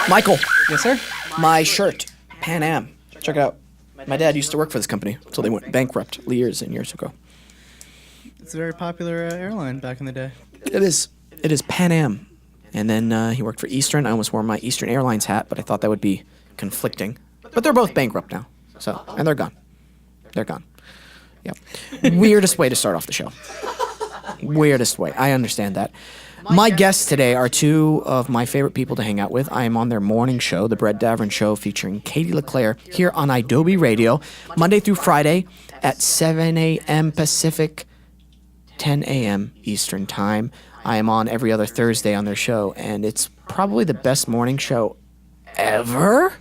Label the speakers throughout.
Speaker 1: Michael,
Speaker 2: Yes, sir?
Speaker 1: my shirt, Pan Am. Check it out. My dad used to work for this company until they went bankrupt years and years ago.
Speaker 2: It's a very popular airline back in the day.
Speaker 1: It is. It is Pan Am. And then he worked for Eastern. I almost wore my Eastern Airlines hat, but I thought that would be conflicting. But they're both bankrupt now. And they're gone. They're gone. Yep. Weirdest way to start off the show. Weirdest way. I understand that. My guests today are two of my favorite people to hang out with. I am on their morning show, the Brett DAVERN Show, featuring Katie LeClerc here on Idobi Radio, Monday through Friday at 7 a.m. Pacific, 10 a.m. Eastern Time. I am on every other Thursday on their show, and it's probably the best morning show ever.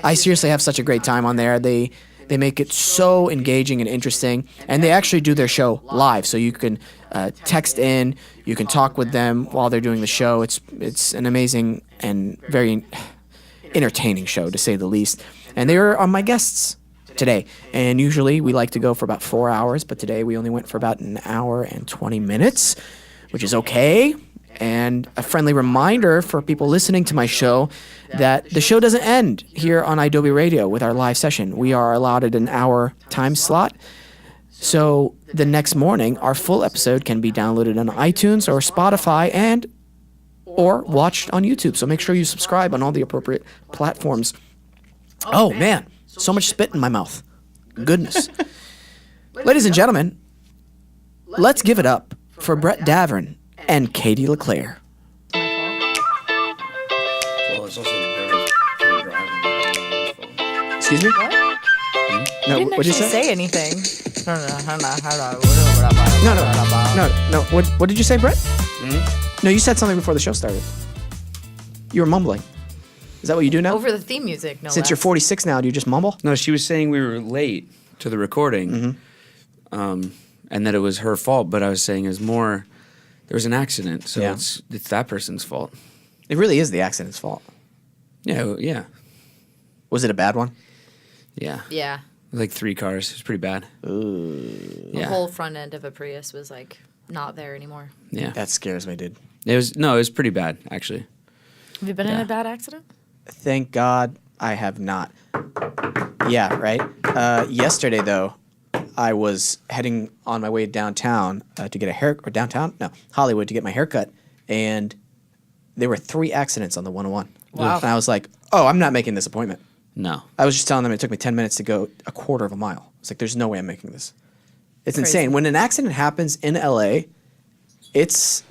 Speaker 1: I seriously have such a great time on there. They make it so engaging and interesting, and they actually do their show live, so you can text in, you can talk with them while they're doing the show. It's an amazing and very entertaining show, to say the least. And they are my guests today, and usually we like to go for about 4 hours, but today we only went for about an hour and 20 minutes, which is okay. And a friendly reminder for people listening to my show that the show doesn't end here on Idobi Radio with our live session. We are allotted an hour time slot. So the next morning, our full episode can be downloaded on iTunes or Spotify or watched on YouTube. So make sure you subscribe on all the appropriate platforms. Oh, man. So much spit in my mouth. Goodness. Ladies and gentlemen, let's give it up for Brett DAVERN and Katie LeClerc.
Speaker 3: Well, it's also very driving.
Speaker 1: Excuse me?
Speaker 4: What?
Speaker 1: No,
Speaker 4: Didn't
Speaker 1: what did you
Speaker 4: actually
Speaker 1: say?
Speaker 4: say anything.
Speaker 1: No. What did you say, Brett? No, you said something before the show started. You were mumbling. Is that what you do now?
Speaker 4: Over the theme music, no
Speaker 1: Since you're 46 now, do you just mumble?
Speaker 3: No, she was saying we were late to the recording, and that it was her fault. But I was saying there was an accident, so
Speaker 1: Yeah.
Speaker 3: it's that person's fault.
Speaker 1: It really is the accident's fault.
Speaker 3: Yeah.
Speaker 1: Was it a bad one?
Speaker 3: Yeah.
Speaker 4: Yeah.
Speaker 3: Like 3 cars. It was pretty bad.
Speaker 4: The
Speaker 3: Yeah.
Speaker 4: whole front end of a Prius was like not there anymore.
Speaker 3: Yeah.
Speaker 1: That scares me, dude.
Speaker 3: It was pretty bad, actually.
Speaker 4: Have you been in
Speaker 3: Yeah.
Speaker 4: a bad accident?
Speaker 1: Thank God I have not. Yeah, right? Yesterday, though, I was heading on my way downtown to get a haircut. Or downtown? No, Hollywood to get my haircut. And there were 3 accidents on the 101.
Speaker 4: Wow.
Speaker 1: And I was like, oh, I'm not making this appointment.
Speaker 3: No.
Speaker 1: I was just telling them it took me 10 minutes to go a quarter of a mile. It's like, there's no way I'm making this. It's
Speaker 4: Crazy.
Speaker 1: insane. When an accident happens in LA, it's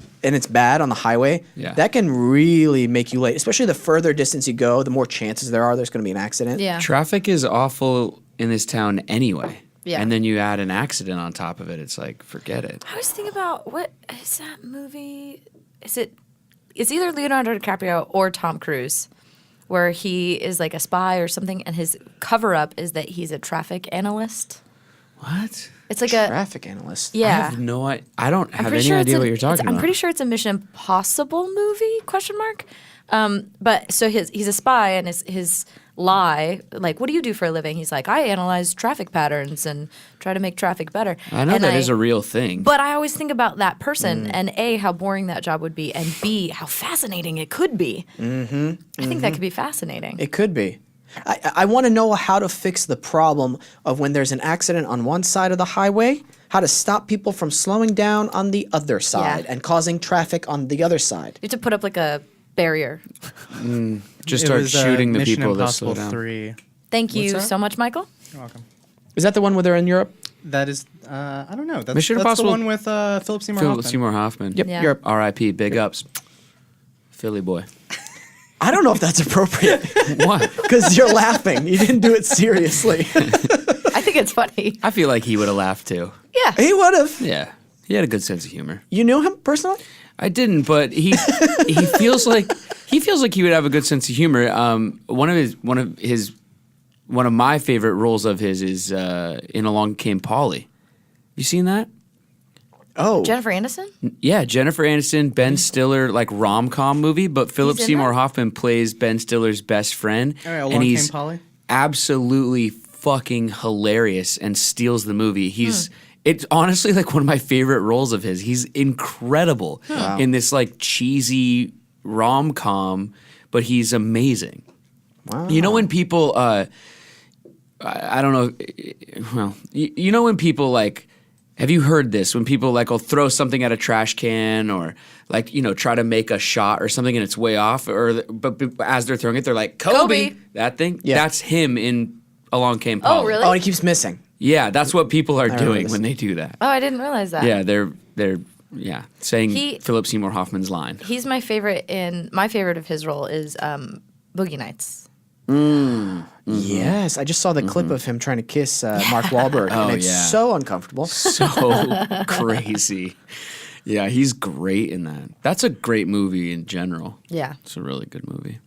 Speaker 1: bad on the highway,
Speaker 3: Yeah.
Speaker 1: that can really make you late. Especially the further distance you go, the more chances there's going to be an accident.
Speaker 4: Yeah.
Speaker 3: Traffic is awful in this town anyway.
Speaker 4: Yeah.
Speaker 3: And then you add an accident on top of it. It's like, forget it.
Speaker 4: I was thinking about what is that movie? It's either Leonardo DiCaprio or Tom Cruise, where he is like a spy or something, and his cover up is that he's a traffic analyst.
Speaker 3: What?
Speaker 4: It's like
Speaker 1: Traffic analyst.
Speaker 3: I
Speaker 4: yeah.
Speaker 3: have no idea. I don't have
Speaker 4: pretty
Speaker 3: any
Speaker 4: sure
Speaker 3: idea
Speaker 4: it's
Speaker 3: what you're talking about.
Speaker 4: I'm pretty sure it's a Mission Impossible movie? ? But so he's a spy, and his lie, like, what do you do for a living? He's like, I analyze traffic patterns and try to make traffic better.
Speaker 3: I know
Speaker 4: and
Speaker 3: that is a real thing.
Speaker 4: But I always think about that person and A, how boring that job would be, and B, how fascinating it could be. I think that could be fascinating.
Speaker 1: It could be. I want to know how to fix the problem of when there's an accident on one side of the highway, how to stop people from slowing down on the other side and causing traffic on the other side.
Speaker 4: You have to put up like a barrier.
Speaker 3: Just
Speaker 2: It
Speaker 3: start
Speaker 2: was,
Speaker 3: shooting the
Speaker 2: Mission
Speaker 3: people that
Speaker 2: Impossible
Speaker 3: slow down.
Speaker 2: 3.
Speaker 4: Thank you
Speaker 3: What's that?
Speaker 4: so much, Michael.
Speaker 2: You're welcome.
Speaker 1: Is that the one where they're in Europe?
Speaker 2: That is, I don't know. That's,
Speaker 3: Mission
Speaker 2: that's
Speaker 3: Impossible-
Speaker 2: the one with Philip Seymour
Speaker 3: Philip
Speaker 2: Hoffman.
Speaker 3: Seymour Hoffman.
Speaker 1: Yep,
Speaker 4: Yeah.
Speaker 1: Europe.
Speaker 3: R.I.P. Big ups. Philly boy.
Speaker 1: I don't know if that's appropriate
Speaker 3: What?
Speaker 1: because you're laughing. You didn't do it seriously.
Speaker 4: I think it's funny.
Speaker 3: I feel like he would have laughed too.
Speaker 4: Yeah.
Speaker 1: He would have.
Speaker 3: Yeah. He had a good sense of humor.
Speaker 1: You knew him personally?
Speaker 3: I didn't, but he feels like he would have a good sense of humor. One of my favorite roles of his is in Along Came Polly. You seen that?
Speaker 1: Oh.
Speaker 4: Jennifer Aniston?
Speaker 3: Yeah, Jennifer Aniston, Ben Stiller, like rom-com movie, but Philip
Speaker 4: He's in
Speaker 3: Seymour
Speaker 4: that?
Speaker 3: Hoffman plays Ben Stiller's best friend,
Speaker 2: All right, Along
Speaker 3: and
Speaker 2: Came
Speaker 3: he's
Speaker 2: Polly?
Speaker 3: absolutely fucking hilarious and steals the movie. It's honestly like one of my favorite roles of his. He's incredible in this like cheesy rom-com, but he's amazing.
Speaker 1: Wow.
Speaker 3: You know when people, I don't know, well, you know when people like, have you heard this? When people like will throw something at a trash can or like, you know, try to make a shot or something and it's way off, but as they're throwing it, they're like, Kobe. That thing?
Speaker 1: Yeah.
Speaker 3: That's him in Along Came Polly.
Speaker 4: Oh, really?
Speaker 1: Oh, and he keeps missing.
Speaker 3: Yeah, that's what people are
Speaker 1: remember
Speaker 3: doing
Speaker 1: this.
Speaker 3: when they do that.
Speaker 4: Oh, I didn't realize that.
Speaker 3: Yeah, they're saying
Speaker 4: He-
Speaker 3: Philip Seymour Hoffman's line.
Speaker 4: He's my favorite my favorite of his role is Boogie Nights.
Speaker 1: Yes, I just saw the clip of him trying to kiss Mark Wahlberg, and it's
Speaker 3: yeah.
Speaker 1: so uncomfortable.
Speaker 3: So crazy. Yeah, he's great in that. That's a great movie in general.
Speaker 4: Yeah.
Speaker 3: It's a really good movie.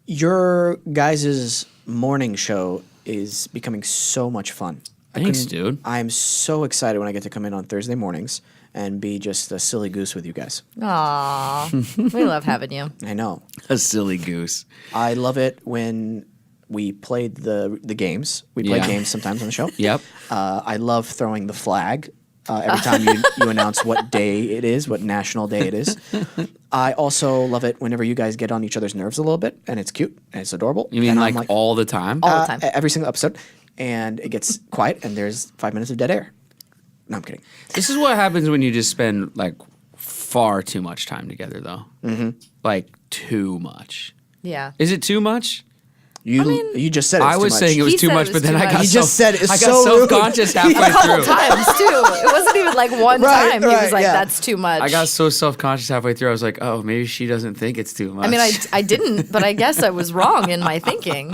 Speaker 1: Your guys' morning show is becoming so much fun.
Speaker 3: Thanks, dude.
Speaker 1: I'm so excited when I get to come in on Thursday mornings and be just a silly goose with you guys.
Speaker 4: Aw, we love having you.
Speaker 1: I know.
Speaker 3: A silly goose.
Speaker 1: I love it when we played the games. We play
Speaker 3: Yeah.
Speaker 1: games sometimes on the show.
Speaker 3: Yep.
Speaker 1: I love throwing the flag every time you announce what day it is, what national day it is. I also love it whenever you guys get on each other's nerves a little bit, and it's cute and it's adorable.
Speaker 3: You mean
Speaker 1: and
Speaker 3: like,
Speaker 1: I'm
Speaker 3: all the time?
Speaker 4: All the time.
Speaker 1: Every single episode, and it gets quiet, and there's 5 minutes of dead air. No, I'm kidding.
Speaker 3: This is what happens when you just spend like far too much time together, though. Mm-hmm. Like too much.
Speaker 4: Yeah.
Speaker 3: Is it too much?
Speaker 1: You just said it's
Speaker 3: I
Speaker 1: too
Speaker 3: was
Speaker 1: much.
Speaker 3: saying it was
Speaker 4: He
Speaker 3: too
Speaker 4: said it
Speaker 3: much,
Speaker 4: was
Speaker 3: but then
Speaker 4: too
Speaker 3: I
Speaker 4: much.
Speaker 3: got
Speaker 1: You just said it's
Speaker 3: I got
Speaker 1: so rude.
Speaker 3: self-conscious halfway
Speaker 4: A couple
Speaker 3: through.
Speaker 4: times too. It wasn't even like one
Speaker 1: Right,
Speaker 4: time. He was
Speaker 1: right,
Speaker 4: like,
Speaker 1: yeah.
Speaker 4: "That's too much."
Speaker 3: I got so self-conscious halfway through. I was like, oh, maybe she doesn't think it's too much.
Speaker 4: I mean, I didn't, but I guess I was wrong in my thinking.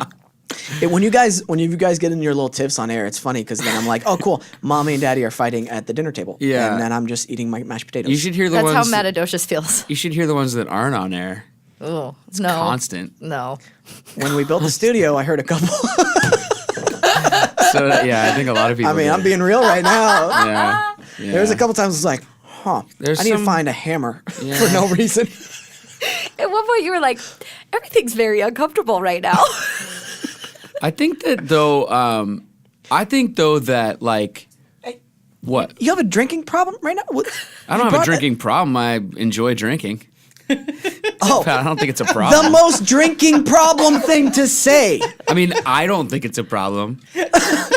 Speaker 1: When you guys get in your little tips on air, it's funny because then I'm like, oh, cool. Mommy and Daddy are fighting at the dinner table.
Speaker 3: Yeah.
Speaker 1: And then I'm just eating my mashed potatoes.
Speaker 3: You should hear the
Speaker 4: That's how
Speaker 3: ones.
Speaker 4: Matadocious feels.
Speaker 3: You should hear the ones that aren't on air.
Speaker 4: Oh no,
Speaker 3: Constant.
Speaker 4: no.
Speaker 1: When we built the studio, I heard a couple.
Speaker 3: So yeah, I think a lot of people.
Speaker 1: I mean,
Speaker 3: do.
Speaker 1: I'm being real right now.
Speaker 3: Yeah. Yeah.
Speaker 1: There was a couple times I was like, huh,
Speaker 3: There's
Speaker 1: I need to
Speaker 3: some-
Speaker 1: find a hammer
Speaker 3: Yeah.
Speaker 1: for no reason.
Speaker 4: At one point, you were like, "Everything's very uncomfortable right now."
Speaker 3: I think that though. I think though that like. What?
Speaker 1: You have a drinking problem right now? What?
Speaker 3: I don't have a drinking problem. I enjoy drinking.
Speaker 1: Oh,
Speaker 3: I don't think it's a problem.
Speaker 1: the most drinking problem thing to say.
Speaker 3: I mean, I don't think it's a problem.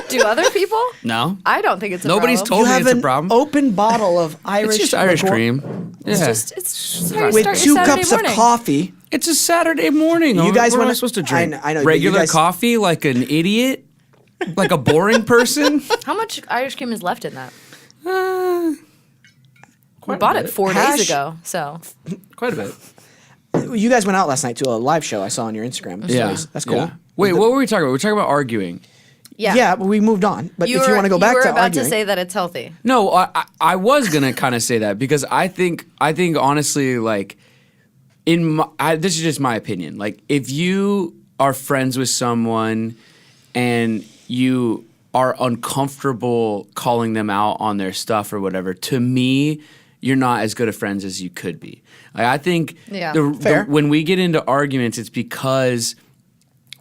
Speaker 4: Do other people?
Speaker 3: No.
Speaker 4: I don't think it's a
Speaker 3: Nobody's
Speaker 4: problem.
Speaker 3: told
Speaker 1: You
Speaker 3: me
Speaker 1: have
Speaker 3: it's a
Speaker 1: an
Speaker 3: problem.
Speaker 1: open bottle of Irish
Speaker 3: It's just Irish
Speaker 1: liqueur
Speaker 3: cream. Yeah.
Speaker 4: It's just how you
Speaker 1: with
Speaker 4: start
Speaker 1: 2
Speaker 4: your Saturday
Speaker 1: cups
Speaker 4: morning.
Speaker 1: of coffee.
Speaker 3: It's a Saturday morning.
Speaker 1: You guys
Speaker 3: what am
Speaker 1: wanna-
Speaker 3: I supposed to drink?
Speaker 1: I know, but you
Speaker 3: Regular
Speaker 1: guys-
Speaker 3: coffee like an idiot? Like a boring person?
Speaker 4: How much Irish cream is left in that? We
Speaker 3: Quite a
Speaker 4: bought it
Speaker 3: bit.
Speaker 4: 4
Speaker 1: Hash-
Speaker 4: days ago, so
Speaker 3: Quite a bit.
Speaker 1: You guys went out last night to a live show I saw on your Instagram. stories. That's cool.
Speaker 3: Yeah. Wait, what were we talking about? We were talking about arguing.
Speaker 4: yeah.
Speaker 1: Yeah, but we moved on. But if you want to go back
Speaker 4: you were
Speaker 1: to
Speaker 4: about
Speaker 1: arguing,
Speaker 4: to say that it's healthy.
Speaker 3: No, I was gonna kind of say that because I think honestly, like, this is just my opinion. Like, if you are friends with someone and you are uncomfortable calling them out on their stuff or whatever, to me, you're not as good of friends as you could be. Like, I think
Speaker 4: Yeah.
Speaker 1: Fair.
Speaker 3: when we get into arguments, it's because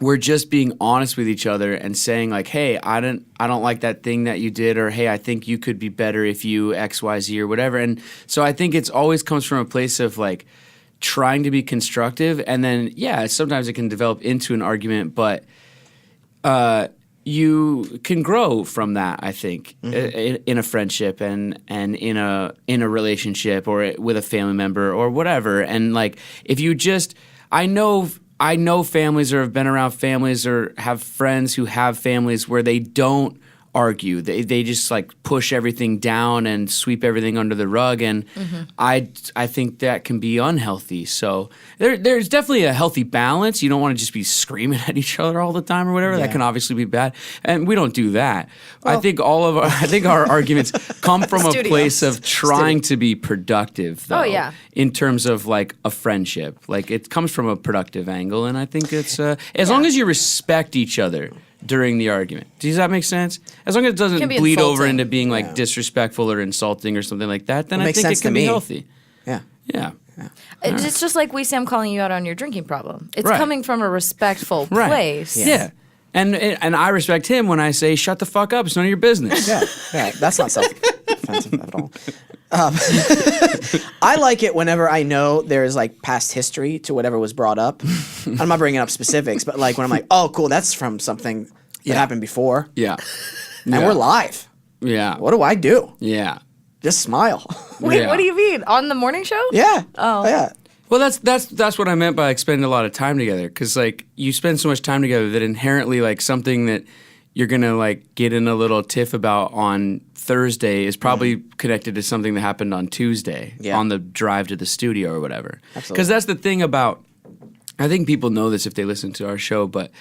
Speaker 3: we're just being honest with each other and saying like, hey, I don't like that thing that you did, or hey, I think you could be better if you X, Y, Z or whatever. And so I think it's always comes from a place of like trying to be constructive, and then yeah, sometimes it can develop into an argument, but you can grow from that, I think, in a friendship and in a relationship or with a family member or whatever. And like, if you just, I know families or have been around families or have friends who have families where they don't argue. They just like push everything down and sweep everything under the rug, and I think that can be unhealthy. So there's definitely a healthy balance. You don't want to just be screaming at each other all the time or whatever. That can obviously be bad, and we don't do that. I think our arguments come from a
Speaker 4: Studio.
Speaker 3: place of trying to be productive, though.
Speaker 4: Oh, yeah.
Speaker 3: In terms of like a friendship, like it comes from a productive angle, and I think it's as long as you respect each other during the argument. Does that make sense? As long as it doesn't
Speaker 4: Can be
Speaker 3: bleed over
Speaker 4: insulting.
Speaker 3: into being like
Speaker 1: Yeah.
Speaker 3: disrespectful or insulting or something like that, then
Speaker 1: It
Speaker 3: I
Speaker 1: makes
Speaker 3: think
Speaker 1: sense
Speaker 3: it can
Speaker 1: to
Speaker 3: be
Speaker 1: me.
Speaker 3: healthy.
Speaker 1: Yeah.
Speaker 3: Yeah.
Speaker 4: It's just like Wesam calling you out on your drinking problem. It's
Speaker 3: Right.
Speaker 4: coming from a respectful
Speaker 3: Right.
Speaker 4: place.
Speaker 3: Yeah. And I respect him when I say, shut the fuck up, it's none of your business.
Speaker 1: Yeah, that's not self-offensive at all. I like it whenever I know there's like past history to whatever was brought up. I'm not bringing up specifics, but like when I'm like, oh, cool, that's from something that happened before.
Speaker 3: Yeah.
Speaker 1: And we're live.
Speaker 3: Yeah.
Speaker 1: What do I do?
Speaker 3: Yeah.
Speaker 1: Just smile.
Speaker 4: Wait,
Speaker 3: Yeah.
Speaker 4: what do you mean? On the morning show?
Speaker 1: Yeah.
Speaker 4: Oh.
Speaker 1: Yeah.
Speaker 3: Well, that's what I meant by like spending a lot of time together, because like you spend so much time together that inherently like something that you're gonna like get in a little tiff about on Thursday is probably connected to something that happened on Tuesday on the drive to the studio or whatever.
Speaker 1: Absolutely.
Speaker 3: Because that's the thing about, I think people know this if they listen to our show, but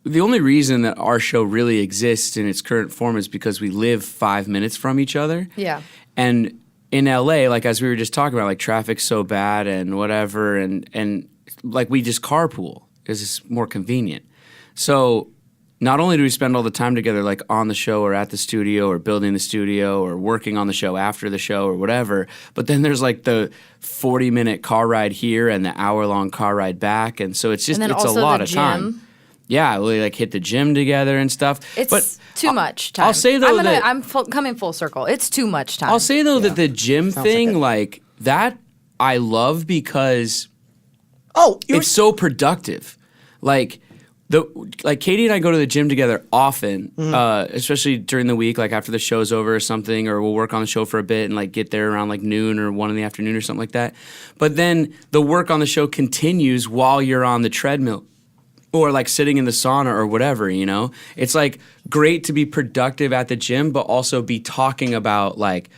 Speaker 3: the only reason that our show really exists in its current form is because we live 5 minutes from each other.
Speaker 4: Yeah.
Speaker 3: And in LA, like as we were just talking about, like traffic's so bad and whatever, and like we just carpool because it's more convenient. So not only do we spend all the time together, like on the show or at the studio or building the studio or working on the show after the show or whatever, but then there's like the 40-minute car ride here and the hour-long car ride back, and so it's just
Speaker 4: And then
Speaker 3: it's a
Speaker 4: also
Speaker 3: lot
Speaker 4: the
Speaker 3: of time.
Speaker 4: gym.
Speaker 3: Yeah, we like hit the gym together and stuff.
Speaker 4: It's
Speaker 3: but
Speaker 4: too much time.
Speaker 3: I'll say though that
Speaker 4: I'm coming full circle. It's too much time.
Speaker 3: I'll say though that the gym
Speaker 1: Sounds
Speaker 3: thing,
Speaker 1: like
Speaker 3: like that, I love because
Speaker 1: Oh, you're
Speaker 3: it's so productive. Like Katie and I go to the gym together often, especially during the week, like after the show's over or something, or we'll work on the show for a bit and like get there around like noon or 1 in the afternoon or something like that. But then the work on the show continues while you're on the treadmill or like sitting in the sauna or whatever, you know? It's like great to be productive at the gym, but also be talking about like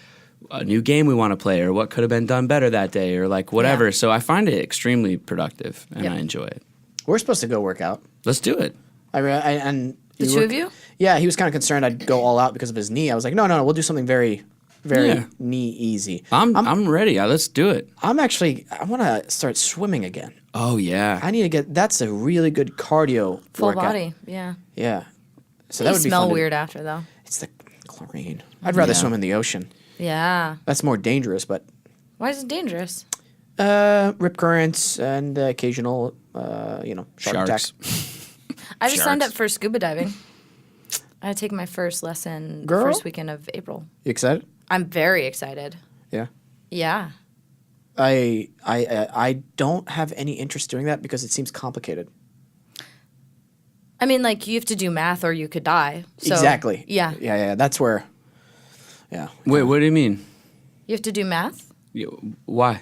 Speaker 3: a new game we want to play or what could have been done better that day or like whatever.
Speaker 4: Yeah.
Speaker 3: So I find it extremely productive and
Speaker 4: Yep.
Speaker 3: I enjoy it.
Speaker 1: we're supposed to go work out.
Speaker 3: Let's do it.
Speaker 1: And
Speaker 4: The two of you?
Speaker 1: Yeah, he was kind of concerned I'd go all out because of his knee. I was like, no, we'll do something very, very
Speaker 3: Yeah.
Speaker 1: knee easy.
Speaker 3: I'm ready. Yeah, let's do it.
Speaker 1: I want to start swimming again.
Speaker 3: Oh yeah.
Speaker 1: I need to get. That's a really good cardio
Speaker 4: Full
Speaker 1: workout.
Speaker 4: body. Yeah.
Speaker 1: Yeah. So
Speaker 4: You
Speaker 1: that would be
Speaker 4: smell
Speaker 1: fun to do.
Speaker 4: weird after though.
Speaker 1: It's the chlorine. I'd rather
Speaker 3: Yeah.
Speaker 1: swim in the ocean.
Speaker 4: Yeah.
Speaker 1: That's more dangerous, but
Speaker 4: Why is it dangerous?
Speaker 1: rip currents and occasional, shark
Speaker 3: Sharks.
Speaker 1: attack.
Speaker 4: I just signed
Speaker 3: Sharks.
Speaker 4: up for scuba diving. I take my first lesson the
Speaker 1: Girl?
Speaker 4: first weekend of April.
Speaker 1: You excited?
Speaker 4: I'm very excited.
Speaker 1: Yeah.
Speaker 4: Yeah.
Speaker 1: I don't have any interest doing that because it seems complicated.
Speaker 4: I mean, like, you have to do math or you could die. So,
Speaker 1: Exactly.
Speaker 4: Yeah.
Speaker 1: Yeah. That's where. Yeah.
Speaker 3: Wait, what do you mean?
Speaker 4: You have to do math?
Speaker 3: Why?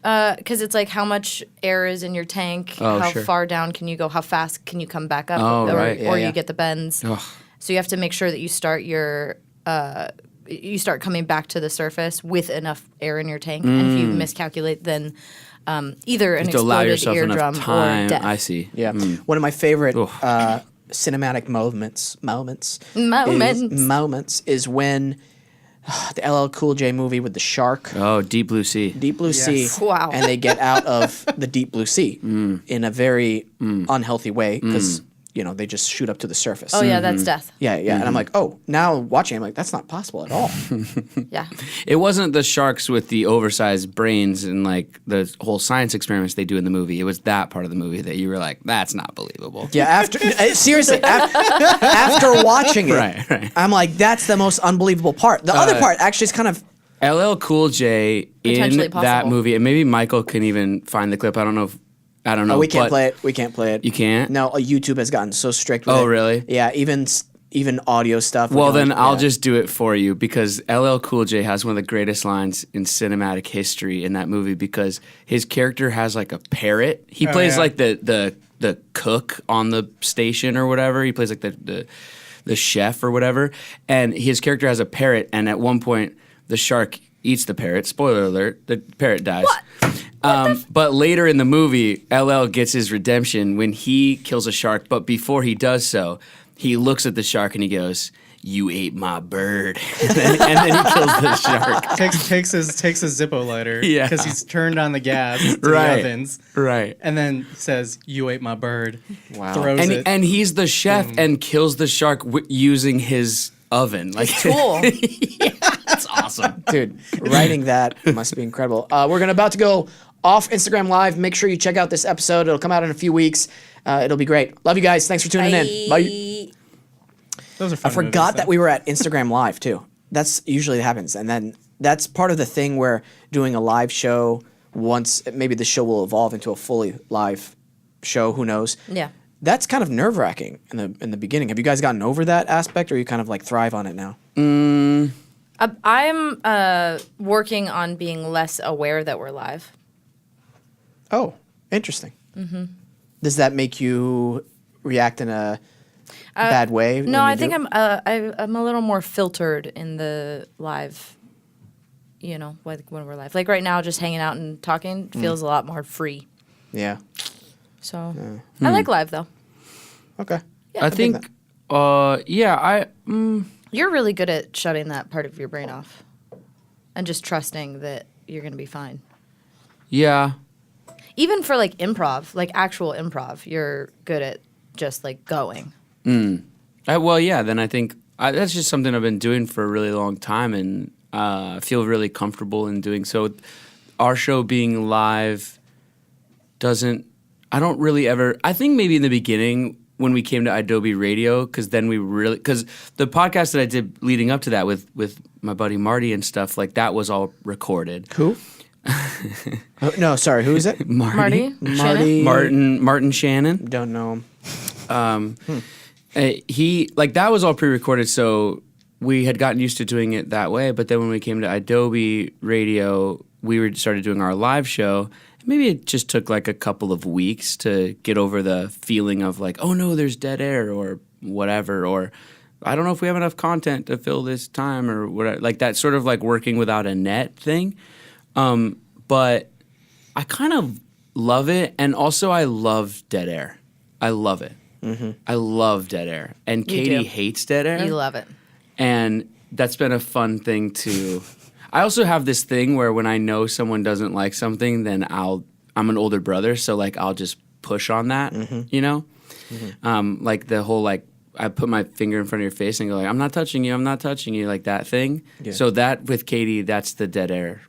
Speaker 4: Because it's like how much air is in your tank,
Speaker 3: Oh,
Speaker 4: how
Speaker 3: sure.
Speaker 4: far down can you go, how fast can you come back up,
Speaker 3: Oh,
Speaker 4: or,
Speaker 3: right.
Speaker 1: Yeah,
Speaker 4: or
Speaker 1: yeah.
Speaker 4: you get the bends.
Speaker 3: Ugh.
Speaker 4: So you have to make sure that you start coming back to the surface with enough air in your tank. And if you miscalculate, then either an
Speaker 3: To allow
Speaker 4: exploded
Speaker 3: yourself
Speaker 4: eardrum
Speaker 3: enough time.
Speaker 4: or death.
Speaker 3: I see.
Speaker 1: Yeah. One of my favorite
Speaker 3: Oof.
Speaker 1: cinematic moments
Speaker 4: Moments.
Speaker 1: is when the LL Cool J movie with the shark,
Speaker 3: Oh, Deep Blue Sea.
Speaker 1: Deep Blue Sea,
Speaker 4: Wow.
Speaker 1: and they get out of the Deep Blue Sea in a very unhealthy way because they just shoot up to the surface.
Speaker 4: Oh, yeah, that's death.
Speaker 1: Yeah. And I'm like, oh, now watching, I'm like, that's not possible at all.
Speaker 4: Yeah.
Speaker 3: It wasn't the sharks with the oversized brains and like the whole science experiments they do in the movie. It was that part of the movie that you were like, that's not believable.
Speaker 1: Yeah, seriously, after watching it,
Speaker 3: Right.
Speaker 1: I'm like, that's the most unbelievable part. The other part actually is kind of.
Speaker 3: LL Cool J in
Speaker 4: Potentially
Speaker 3: that
Speaker 4: possible.
Speaker 3: movie, and maybe Michael can even find the clip. I don't know.
Speaker 1: Oh, we can't
Speaker 3: but-
Speaker 1: play it. We can't play it.
Speaker 3: You can't?
Speaker 1: No, YouTube has gotten so strict with it.
Speaker 3: Oh, really?
Speaker 1: Yeah, even audio stuff. we
Speaker 3: Well,
Speaker 1: can
Speaker 3: then
Speaker 1: only-
Speaker 3: I'll
Speaker 1: yeah.
Speaker 3: just do it for you because LL Cool J has one of the greatest lines in cinematic history in that movie because his character has like a parrot. He plays
Speaker 2: yeah.
Speaker 3: like the cook on the station or whatever. He plays like the chef or whatever, and his character has a parrot. And at one point, the shark eats the parrot. Spoiler alert: the parrot dies. But later in the movie, LL gets his redemption when he kills a shark. But before he does so, he looks at the shark and he goes, "You ate my bird," and then he kills the shark.
Speaker 2: takes his Zippo lighter
Speaker 3: Yeah.
Speaker 2: because he's turned on the gas to
Speaker 3: Right.
Speaker 2: the ovens,
Speaker 3: Right.
Speaker 2: and then says, "You ate my bird."
Speaker 1: Wow.
Speaker 2: Throws it.
Speaker 3: And he's the chef and kills the shark using his oven. Like
Speaker 4: Cool.
Speaker 3: that's awesome.
Speaker 1: Dude, writing that must be incredible. We're about to go off Instagram Live. Make sure you check out this episode. It'll come out in a few weeks. It'll be great. Love you guys. Thanks for tuning in. Bye.
Speaker 2: Those are
Speaker 1: I
Speaker 2: fun
Speaker 1: forgot
Speaker 2: movies,
Speaker 1: that we were at Instagram Live too. that's usually happens, and then that's part of the thing where doing a live show once maybe the show will evolve into a fully live show. Who knows?
Speaker 4: Yeah.
Speaker 1: That's kind of nerve wracking in the beginning. Have you guys gotten over that aspect, or you kind of like thrive on it now?
Speaker 4: I'm working on being less aware that we're live.
Speaker 1: Oh, interesting. Mm-hmm. Does that make you react in a bad way?
Speaker 4: No, I think I'm a little more filtered in the live. You know, like when we're live. Like right now, just hanging out and talking feels a lot more free.
Speaker 1: Yeah.
Speaker 4: So I like live though.
Speaker 1: Okay.
Speaker 4: Yeah,
Speaker 3: I think,
Speaker 4: you're really good at shutting that part of your brain off, and just trusting that you're gonna be fine.
Speaker 3: Yeah.
Speaker 4: Even for like improv, like actual improv, you're good at just like going.
Speaker 3: Well, yeah, then I think that's just something I've been doing for a really long time, and I feel really comfortable in doing so. Our show being live I don't really ever, I think maybe in the beginning when we came to Idobi Radio, because the podcast that I did leading up to that with my buddy Marty and stuff, like that was all recorded.
Speaker 1: Who? Oh, no, sorry. Who is it?
Speaker 4: Marty?
Speaker 3: Martin Shannon.
Speaker 1: Don't know him.
Speaker 3: He that was all pre-recorded, so we had gotten used to doing it that way. But then when we came to Idobi Radio, we started doing our live show. Maybe it just took like a couple of weeks to get over the feeling of like, oh no, there's dead air or whatever, or I don't know if we have enough content to fill this time or whatever. Like that sort of like working without a net thing. But I kind of love it, and also I love dead air. I love it. Mm-hmm. I love dead air, and Katie hates dead air.
Speaker 4: You love it,
Speaker 3: and that's been a fun thing to. I also have this thing where when I know someone doesn't like something, then I'm an older brother, so like I'll just push on that, you know, like the whole like I put my finger in front of your face and go like I'm not touching you, like that thing. Yeah. So that with Katie, that's the dead air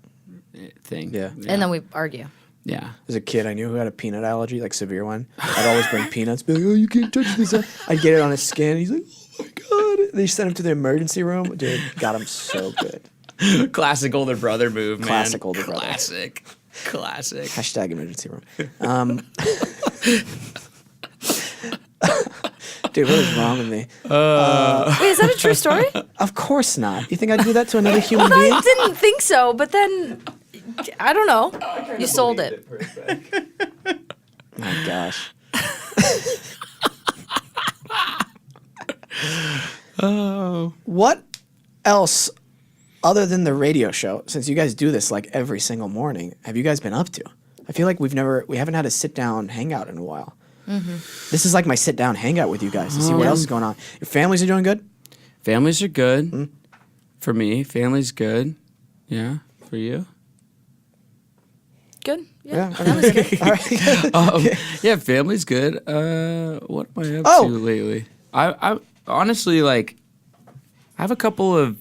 Speaker 3: thing.
Speaker 1: Yeah.
Speaker 4: And then we argue.
Speaker 3: Yeah.
Speaker 1: As a kid, I knew who had a peanut allergy, like severe one. I'd always bring peanuts, be like, oh, you can't touch this. I'd get it on his skin. He's like, oh my God. They sent him to the emergency room. Dude, got him so good.
Speaker 3: Classic older brother move, man.
Speaker 1: Classic older brother.
Speaker 3: Classic.
Speaker 1: Hashtag emergency room. Dude, what is wrong with me?
Speaker 4: Wait, is that a true story?
Speaker 1: Of course not. You think I'd do that to another human being?
Speaker 4: I didn't think so, but then I don't know. You sold it.
Speaker 1: My gosh. What else, other than the radio show, since you guys do this like every single morning, have you guys been up to? I feel like we haven't had a sit down hangout in a while. Mm-hmm. This is like my sit down hangout with you guys to see what else is going on. Your families are doing good?
Speaker 3: Families are good. For me, family's good. Yeah. For you?
Speaker 4: Good. Yeah.
Speaker 1: Family's good. All right.
Speaker 3: Yeah, family's good. What am I up to lately? I honestly like. I have a couple of.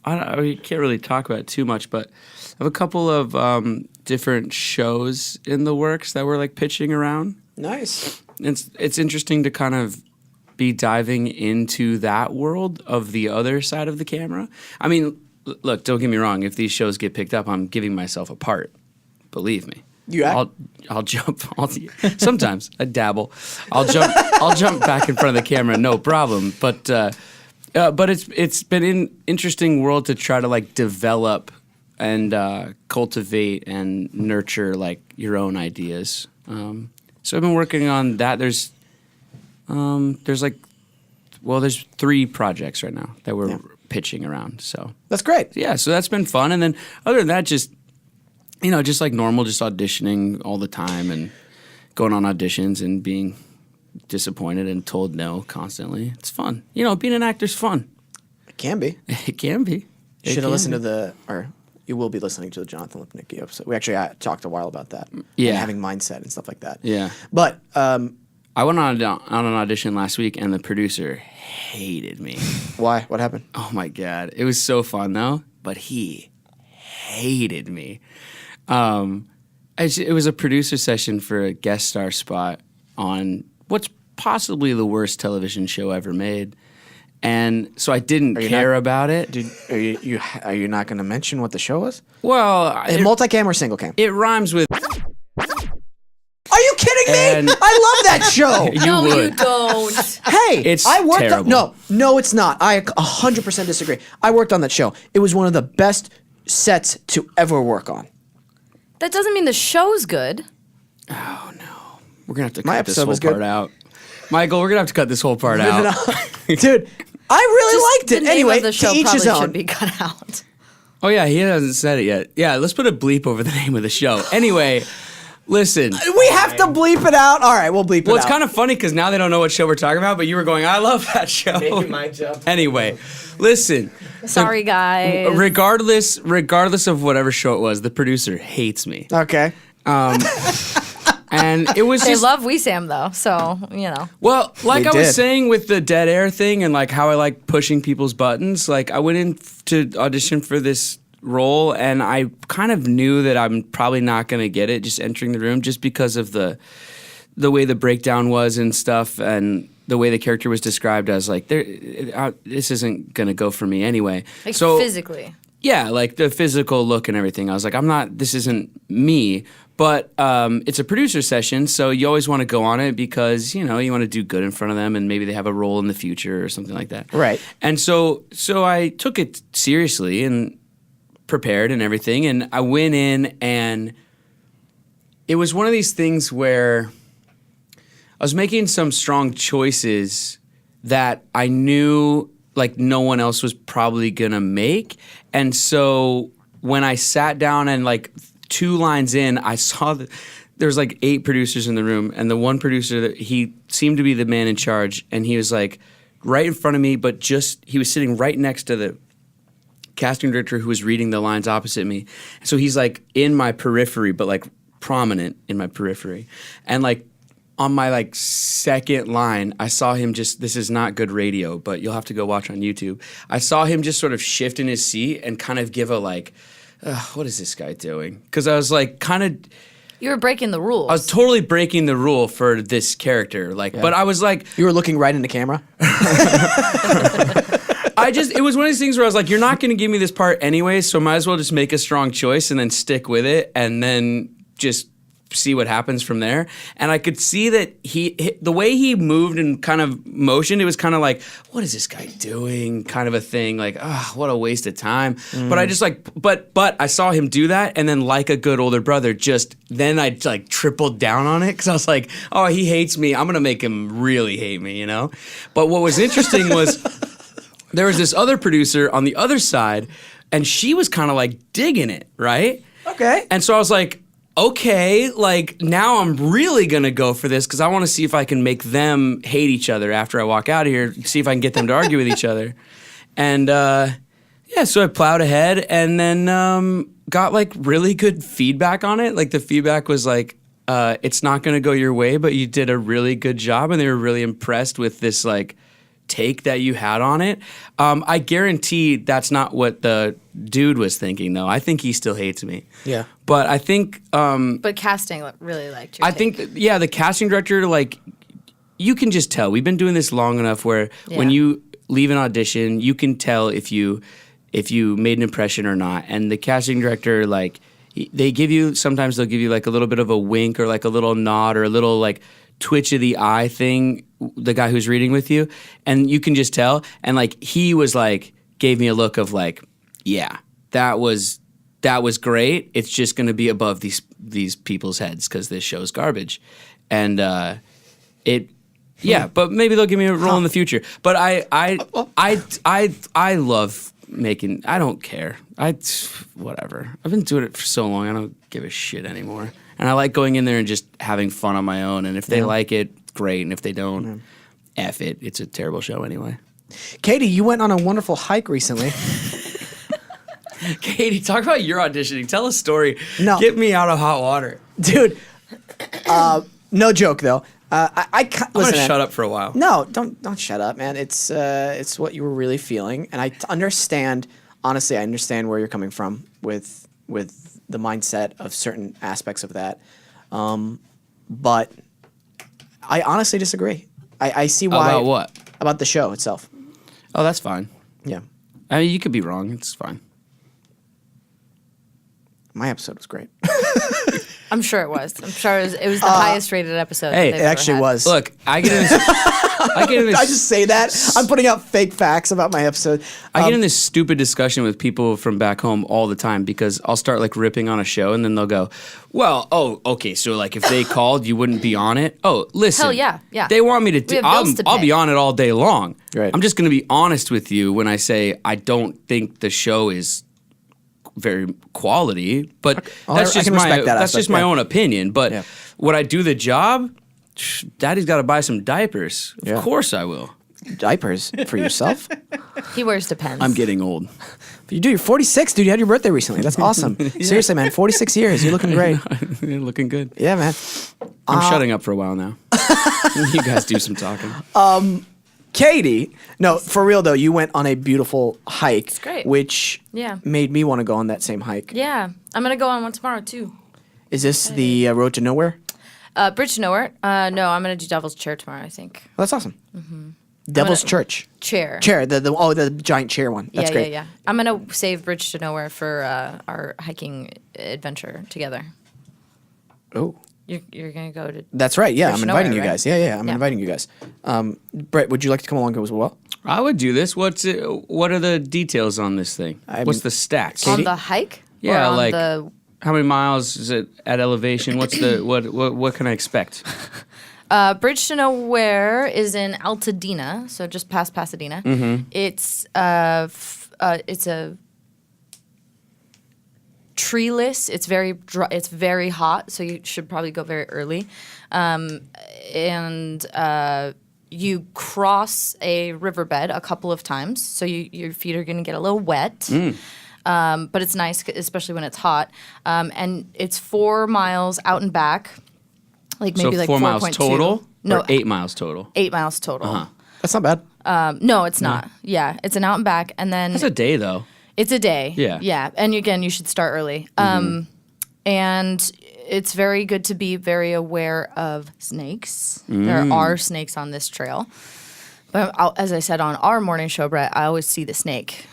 Speaker 3: I can't really talk about it too much, but I have a couple of different shows in the works that we're like pitching around.
Speaker 1: Nice.
Speaker 3: It's interesting to kind of be diving into that world of the other side of the camera. I mean, look, don't get me wrong. If these shows get picked up, I'm giving myself a part. Believe me.
Speaker 1: You act?
Speaker 3: I'll jump. Sometimes I dabble. I'll jump back in front of the camera, no problem. But it's been an interesting world to try to like develop and cultivate and nurture like your own ideas. So I've been working on that. There's 3 projects right now that we're pitching around. So
Speaker 1: that's great.
Speaker 3: Yeah, so that's been fun. And then other than that, just like normal, just auditioning all the time and going on auditions and being disappointed and told no constantly. It's fun. Being an actor's fun.
Speaker 1: It can be.
Speaker 3: It can be.
Speaker 1: You should have listened to you will be listening to the Jonathan Lipnicki episode. We actually talked a while about that.
Speaker 3: Yeah.
Speaker 1: And having mindset and stuff like that.
Speaker 3: Yeah.
Speaker 1: But
Speaker 3: I went on an audition last week, and the producer hated me.
Speaker 1: Why? What happened?
Speaker 3: Oh, my God. It was so fun, though, but he hated me. It was a producer session for a guest star spot on what's possibly the worst television show ever made. And so I didn't care about it.
Speaker 1: Are you not going to mention what the show was?
Speaker 3: Well,
Speaker 1: Multicam or single cam?
Speaker 3: it rhymes with
Speaker 1: Are you kidding me?
Speaker 3: And-
Speaker 1: I love that show.
Speaker 3: you
Speaker 4: You
Speaker 3: would.
Speaker 4: don't.
Speaker 1: Hey,
Speaker 3: It's
Speaker 1: I worked
Speaker 3: terrible.
Speaker 1: on No, it's not. I 100% disagree. I worked on that show. It was one of the best sets to ever work on.
Speaker 4: That doesn't mean the show's good.
Speaker 3: Oh no, we're gonna have to
Speaker 1: My
Speaker 3: cut this
Speaker 1: episode
Speaker 3: whole
Speaker 1: was good.
Speaker 3: part out. Michael, we're gonna have to cut this whole part out.
Speaker 1: Dude, I really liked
Speaker 4: The
Speaker 1: it.
Speaker 4: name
Speaker 1: Anyway,
Speaker 4: of the show
Speaker 1: to each his
Speaker 4: probably
Speaker 1: own.
Speaker 4: should be cut out.
Speaker 3: Oh yeah, he hasn't said it yet. Yeah, let's put a bleep over the name of the show. Anyway, listen.
Speaker 1: We have to bleep it out. All right, we'll bleep it
Speaker 3: Well,
Speaker 1: out.
Speaker 3: it's kind of funny because now they don't know what show we're talking about, but you were going, I love that show.
Speaker 5: Making my job.
Speaker 3: Anyway, listen.
Speaker 4: Sorry, guys.
Speaker 3: Regardless of whatever show it was, the producer hates me.
Speaker 1: Okay.
Speaker 3: And it was
Speaker 4: They
Speaker 3: just
Speaker 4: love Wesam though, so you know.
Speaker 3: well, like
Speaker 1: They
Speaker 3: I was
Speaker 1: did.
Speaker 3: saying with the dead air thing and like how I like pushing people's buttons, like I went in to audition for this role and I kind of knew that I'm probably not going to get it just entering the room just because of the way the breakdown was and stuff and the way the character was described. I was like, this isn't going to go for me anyway.
Speaker 4: Like
Speaker 3: so
Speaker 4: physically.
Speaker 3: yeah, like the physical look and everything. I was like, this isn't me. But it's a producer session, so you always want to go on it because, you know, you want to do good in front of them and maybe they have a role in the future or something like that.
Speaker 1: Right.
Speaker 3: And so I took it seriously and prepared and everything. And I went in and it was one of these things where I was making some strong choices that I knew like no one else was probably going to make. And so when I sat down and like 2 lines in, I saw that there was like 8 producers in the room, and the one producer that he seemed to be the man in charge, and he was like right in front of me, but he was sitting right next to the casting director who was reading the lines opposite me. So he's like in my periphery, but like prominent in my periphery, and like on my like second line, I saw him this is not good radio, but you'll have to go watch on YouTube. I saw him just sort of shift in his seat and kind of give a like, what is this guy doing? Because I was like
Speaker 4: You were breaking the rules.
Speaker 3: I was totally breaking the rule for this character. Like, but I was like,
Speaker 1: You were looking right into camera?
Speaker 3: it was one of these things where I was like, you're not going to give me this part anyway, so might as well just make a strong choice and then stick with it and then just see what happens from there. And I could see that the way he moved and kind of motioned, it was kind of like, what is this guy doing? Kind of a thing. Like, what a waste of time. But I just like, but I saw him do that. And then like a good older brother, then I like tripled down on it. Cause I was like, oh, he hates me. I'm going to make him really hate me, you know? But what was interesting was there was this other producer on the other side and she was kind of like digging it. Right.
Speaker 1: Okay.
Speaker 3: And so I was like, okay, like now I'm really going to go for this because I want to see if I can make them hate each other after I walk out of here, see if I can get them to argue with each other. And so I plowed ahead and then got like really good feedback on it. Like the feedback was like, it's not going to go your way, but you did a really good job. And they were really impressed with this like take that you had on it. I guarantee that's not what the dude was thinking, though. I think he still hates me.
Speaker 1: Yeah.
Speaker 3: But I think
Speaker 4: but casting really liked your
Speaker 3: I
Speaker 4: take.
Speaker 3: think the casting director, like, you can just tell. We've been doing this long enough where when
Speaker 4: Yeah.
Speaker 3: you leave an audition, you can tell if you made an impression or not. And the casting director, like, sometimes they'll give you like a little bit of a wink or like a little nod or a little like twitch of the eye thing, the guy who's reading with you, and you can just tell. And like he was like, gave me a look of like, yeah, that was great. It's just going to be above these people's heads because this show's garbage, and but maybe they'll give me a role in the future. But I love making. I don't care. Whatever. I've been doing it for so long. I don't give a shit anymore. And I like going in there and just having fun on my own. And if they like it, great. And if they don't, F it. It's a terrible show anyway.
Speaker 1: Katie, you went on a wonderful hike recently.
Speaker 3: Katie, talk about your auditioning. Tell a story.
Speaker 1: No.
Speaker 3: Get me out of hot water.
Speaker 1: Dude, no joke though.
Speaker 3: I'm
Speaker 1: Listen,
Speaker 3: gonna
Speaker 1: man.
Speaker 3: shut up for a while.
Speaker 1: No, don't shut up, man. It's what you were really feeling, and I understand. Honestly, I understand where you're coming from with the mindset of certain aspects of that. But I honestly disagree. I see why.
Speaker 3: About what?
Speaker 1: About the show itself.
Speaker 3: Oh, that's fine.
Speaker 1: Yeah.
Speaker 3: I mean, you could be wrong. It's fine.
Speaker 1: My episode was great.
Speaker 4: I'm sure it was. I'm sure it was the highest rated episode.
Speaker 3: hey,
Speaker 4: that
Speaker 1: It
Speaker 4: they've ever
Speaker 1: actually
Speaker 4: had.
Speaker 1: was.
Speaker 3: Look, I get in this. I get in this.
Speaker 1: I just say that? I'm putting out fake facts about my episode.
Speaker 3: I get in this stupid discussion with people from back home all the time because I'll start like ripping on a show and then they'll go, "Well, oh, okay, so like if they called, you wouldn't be on it." Oh, listen,
Speaker 4: Hell yeah, yeah.
Speaker 3: They want me to.
Speaker 4: We have bills to
Speaker 3: I'll
Speaker 4: pay.
Speaker 3: be on it all day long.
Speaker 1: Right.
Speaker 3: I'm just going to be honest with you when I say I don't think the show is very quality, but
Speaker 1: I
Speaker 3: that's just
Speaker 1: can
Speaker 3: my
Speaker 1: respect that
Speaker 3: that's just
Speaker 1: aspect,
Speaker 3: my
Speaker 1: yeah.
Speaker 3: own opinion. But
Speaker 1: Yeah.
Speaker 3: would I do the job? Daddy's got to buy some diapers.
Speaker 1: Yeah.
Speaker 3: Of course I will.
Speaker 1: Diapers for yourself?
Speaker 4: He wears Depends.
Speaker 3: I'm getting old.
Speaker 1: You're 46, dude. You had your birthday recently. That's awesome. Seriously, man. 46 years. You're looking great.
Speaker 3: You're looking good.
Speaker 1: Yeah, man.
Speaker 3: I'm shutting up for a while now. You guys do some talking.
Speaker 1: Katie, no, for real though, you went on a beautiful hike. It's
Speaker 4: great.
Speaker 1: Which
Speaker 4: Yeah.
Speaker 1: made me want to go on that same hike.
Speaker 4: Yeah, I'm gonna go on one tomorrow too.
Speaker 1: Is this the Road to Nowhere?
Speaker 4: Bridge to Nowhere. No, I'm gonna do Devil's Chair tomorrow. I think.
Speaker 1: Oh, that's awesome. Devil's Church.
Speaker 4: Chair.
Speaker 1: Chair, the giant chair one. That's
Speaker 4: yeah,
Speaker 1: great.
Speaker 4: yeah. I'm gonna save Bridge to Nowhere for our hiking adventure together.
Speaker 1: Oh.
Speaker 4: You're gonna go to.
Speaker 1: That's right. Yeah,
Speaker 4: Bridge
Speaker 1: I'm
Speaker 4: to
Speaker 1: inviting
Speaker 4: Nowhere,
Speaker 1: you
Speaker 4: right?
Speaker 1: guys. Yeah, I'm
Speaker 4: Yeah.
Speaker 1: inviting you guys. Brett, would you like to come along as well?
Speaker 3: I would do this. What are the details on this thing?
Speaker 1: I'm-
Speaker 3: What's the stats?
Speaker 4: On the hike?
Speaker 3: Yeah,
Speaker 4: or on
Speaker 3: like-
Speaker 4: the
Speaker 3: How many miles is it at elevation? What's the what can I expect?
Speaker 4: Bridge to Nowhere is in Altadena, so just past Pasadena.
Speaker 3: Mm-hmm.
Speaker 4: It's it's a treeless. It's very dry, it's very hot, so you should probably go very early. And you cross a riverbed a couple of times, so your feet are going to get a little wet. But it's nice, especially when it's hot. And it's 4 miles out and back, like maybe
Speaker 3: So
Speaker 4: like
Speaker 3: 4 miles
Speaker 4: 4.2.
Speaker 3: total?
Speaker 4: No,
Speaker 3: Or 8 miles total?
Speaker 4: 8 miles total.
Speaker 1: That's not bad.
Speaker 4: No, it's not. Yeah, it's an out and back, and then
Speaker 3: That's a day though.
Speaker 4: it's a day.
Speaker 3: Yeah.
Speaker 4: yeah. And again, you should start early. And it's very good to be very aware of snakes. There are snakes on this trail, but as I said on our morning show, Brett, I always see the snake.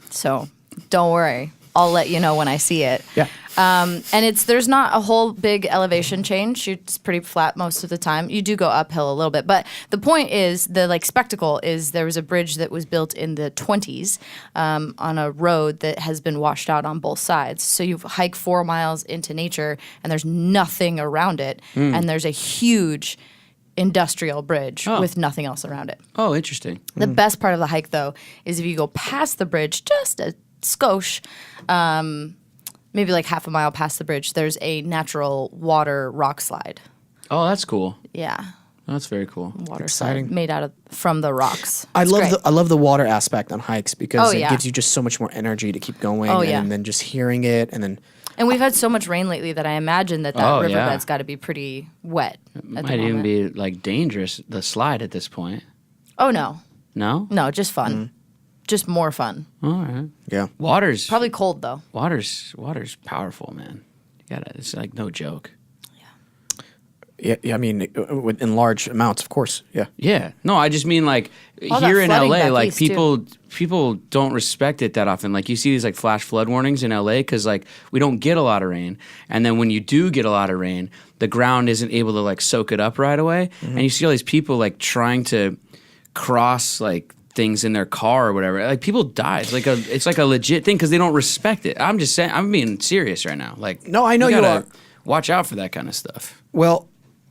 Speaker 4: So don't worry, I'll let you know when I see it.
Speaker 1: Yeah.
Speaker 4: And there's not a whole big elevation change. It's pretty flat most of the time. You do go uphill a little bit, but the point is the spectacle is there was a bridge that was built in the 20s on a road that has been washed out on both sides. So you hike 4 miles into nature and there's nothing around it, and there's a huge industrial bridge with nothing else around it.
Speaker 3: Oh, interesting.
Speaker 4: The best part of the hike, though, is if you go past the bridge just a skosh, maybe like half a mile past the bridge, there's a natural water rock slide.
Speaker 3: Oh, that's cool.
Speaker 4: Yeah,
Speaker 3: That's very cool.
Speaker 4: water
Speaker 1: Exciting.
Speaker 4: slide made from the rocks.
Speaker 1: I
Speaker 4: It's
Speaker 1: love
Speaker 4: great.
Speaker 1: I love the water aspect on hikes because
Speaker 4: Oh,
Speaker 1: it
Speaker 4: yeah.
Speaker 1: gives you just so much more energy to keep going.
Speaker 4: Oh, yeah.
Speaker 1: And then just hearing it and then
Speaker 4: And we've had so much rain lately that I imagine that
Speaker 3: Oh, yeah.
Speaker 4: riverbed's got to be pretty wet at the
Speaker 3: Might even
Speaker 4: moment.
Speaker 3: be like dangerous, the slide at this point.
Speaker 4: Oh no,
Speaker 3: No?
Speaker 4: no, just fun, just more fun.
Speaker 3: All right.
Speaker 1: yeah.
Speaker 3: Water's
Speaker 4: Probably cold though.
Speaker 3: water's powerful, man. You gotta, it's like no joke.
Speaker 1: Yeah, I mean, in large amounts, of course. Yeah.
Speaker 3: Yeah. No, I just mean like
Speaker 4: All that
Speaker 3: here in
Speaker 4: flooding
Speaker 3: LA,
Speaker 4: back
Speaker 3: like
Speaker 4: east, too.
Speaker 3: people don't respect it that often. Like you see these like flash flood warnings in LA because like we don't get a lot of rain, and then when you do get a lot of rain, the ground isn't able to like soak it up right away, and you see all these people like trying to cross like things in their car or whatever. Like people die. It's like a legit thing because they don't respect it. I'm just saying. I'm being serious right now. Like
Speaker 1: No, I know you
Speaker 3: gotta
Speaker 1: are.
Speaker 3: Watch out for that kind of stuff.
Speaker 1: Well,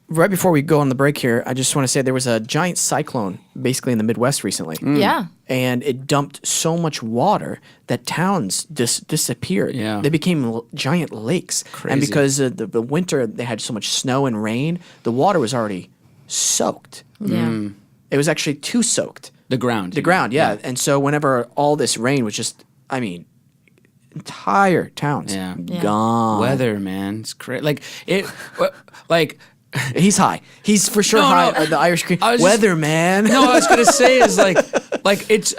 Speaker 1: right before we go on the break here, I just want to say there was a giant cyclone basically in the Midwest recently.
Speaker 4: Yeah.
Speaker 1: And it dumped so much water that towns disappeared.
Speaker 3: Yeah.
Speaker 1: They became giant lakes. And
Speaker 3: Crazy.
Speaker 1: because the winter, they had so much snow and rain, the water was already soaked.
Speaker 4: Yeah.
Speaker 1: It was actually too soaked.
Speaker 3: The ground.
Speaker 1: The ground, yeah. And so whenever all this rain was just, I mean, entire towns
Speaker 3: Yeah.
Speaker 4: Yeah.
Speaker 1: gone.
Speaker 3: Weather, man, it's crazy. Like it, like.
Speaker 1: He's high. He's for sure
Speaker 3: No,
Speaker 1: high.
Speaker 3: no.
Speaker 1: The Irish cream.
Speaker 3: I was
Speaker 1: Weather, man.
Speaker 3: No, I was gonna say is like it's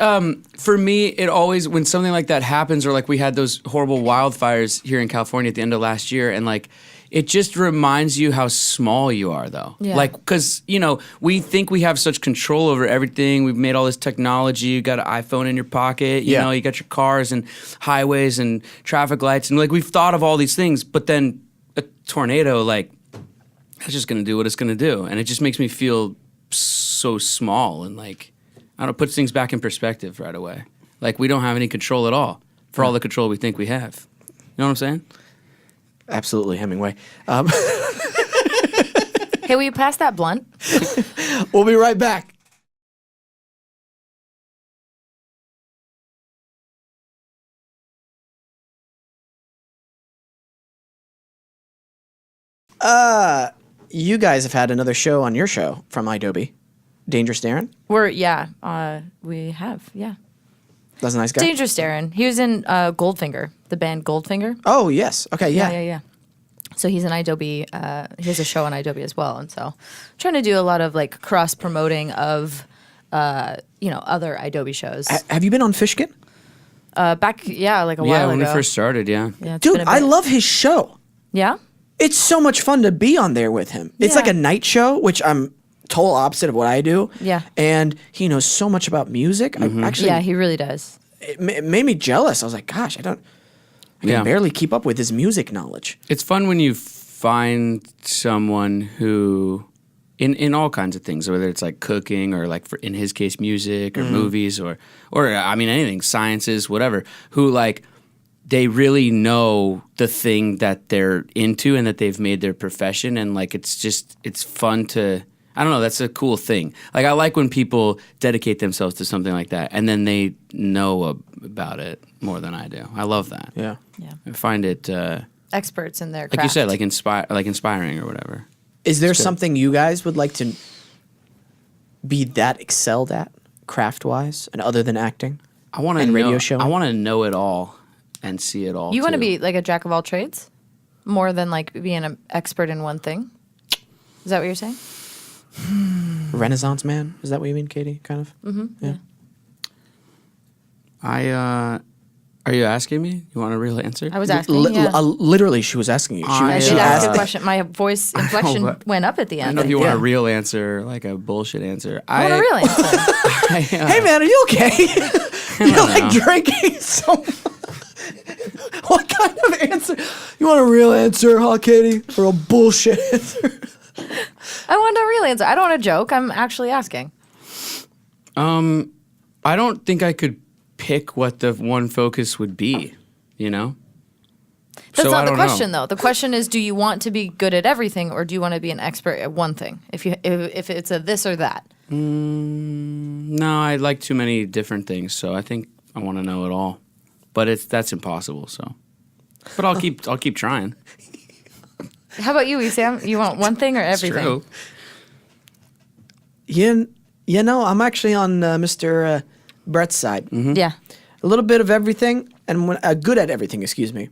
Speaker 3: for me it always when something like that happens or like we had those horrible wildfires here in California at the end of last year and like it just reminds you how small you are, though.
Speaker 4: Yeah.
Speaker 3: Like, because, you know, we think we have such control over everything. We've made all this technology. You got an iPhone in your pocket. You know, you got your cars and highways and traffic lights. And, like, we've thought of all these things. But then a tornado, like, that's just going to do what it's going to do. And it just makes me feel so small. And, like, I don't know, puts things back in perspective right away. Like, we don't have any control at all for all the control we think we have. You know what I'm saying?
Speaker 1: Absolutely, Hemingway.
Speaker 4: Hey, will you pass that blunt?
Speaker 1: We'll be right back. You guys have had another show on your show from Idobi. Dangerous Darren?
Speaker 4: We have, yeah.
Speaker 1: That's a nice guy.
Speaker 4: Dangerous Darren. He was in Goldfinger, the band Goldfinger.
Speaker 1: Oh, yes. Okay, yeah.
Speaker 4: Yeah. So he's an Idobi, he has a show on Idobi as well. And so trying to do a lot of like cross promoting of, other Idobi shows.
Speaker 1: Have you been on Fishkin?
Speaker 4: Back, like a while
Speaker 3: Yeah,
Speaker 4: ago.
Speaker 3: when we first started, yeah.
Speaker 4: Yeah, it's
Speaker 1: Dude,
Speaker 4: been a
Speaker 1: I
Speaker 4: bit.
Speaker 1: love his show.
Speaker 4: Yeah?
Speaker 1: It's so much fun to be on there with him. It's like a night show, which I'm total opposite of what I do.
Speaker 4: Yeah.
Speaker 1: And he knows so much about music. I actually,
Speaker 4: Yeah, he really does.
Speaker 1: it made me jealous. I was like, gosh, I can
Speaker 3: Yeah.
Speaker 1: barely keep up with his music knowledge.
Speaker 3: It's fun when you find someone who, in all kinds of things, whether it's like cooking or like in his case music or movies or I mean anything, sciences, whatever, who like they really know the thing that they're into and that they've made their profession, and like it's fun to. I don't know, that's a cool thing. Like, I like when people dedicate themselves to something like that, and then they know about it more than I do. I love that.
Speaker 1: Yeah.
Speaker 4: Yeah.
Speaker 3: I find it,
Speaker 4: Experts in their
Speaker 3: like you
Speaker 4: craft.
Speaker 3: said, like inspiring or whatever.
Speaker 1: Is there something you guys would like to be that excelled at, craft-wise, and other than acting?
Speaker 3: I want to
Speaker 1: And radio
Speaker 3: know.
Speaker 1: showing?
Speaker 3: I want to know it all and see it all.
Speaker 4: You want to
Speaker 3: too.
Speaker 4: be like a jack of all trades? More than like being an expert in one thing? Is that what you're saying?
Speaker 1: Renaissance man? Is that what you mean, Katie? Kind of? Mm-hmm. Yeah.
Speaker 3: Are you asking me? You want a real answer?
Speaker 4: I was asking.
Speaker 1: Literally, she was asking you.
Speaker 4: I
Speaker 1: She
Speaker 4: did ask a
Speaker 1: asked.
Speaker 4: question. My voice inflection
Speaker 3: but-
Speaker 4: went up at the
Speaker 3: I
Speaker 4: end.
Speaker 3: don't know if you want
Speaker 1: Yeah.
Speaker 3: a real answer, like a bullshit answer.
Speaker 4: I want a real answer.
Speaker 1: Hey, man, are you okay? You're like drinking so much. What kind of answer? You want a real answer, huh, Katie? Or a bullshit answer?
Speaker 4: I want a real answer. I don't want a joke. I'm actually asking.
Speaker 3: I don't think I could pick what the one focus would be, you know?
Speaker 4: That's
Speaker 3: So I
Speaker 4: not the
Speaker 3: don't know.
Speaker 4: question, though. The question is, do you want to be good at everything, or do you want to be an expert at one thing? If it's a this or that.
Speaker 3: No, I like too many different things, so I think I want to know it all. But that's impossible, so. But I'll keep trying.
Speaker 4: How about you, Wesam? You want one thing or everything?
Speaker 3: It's true.
Speaker 1: I'm actually on Mr. Brett's side.
Speaker 4: Yeah.
Speaker 1: A little bit of everything, and good at everything, excuse me.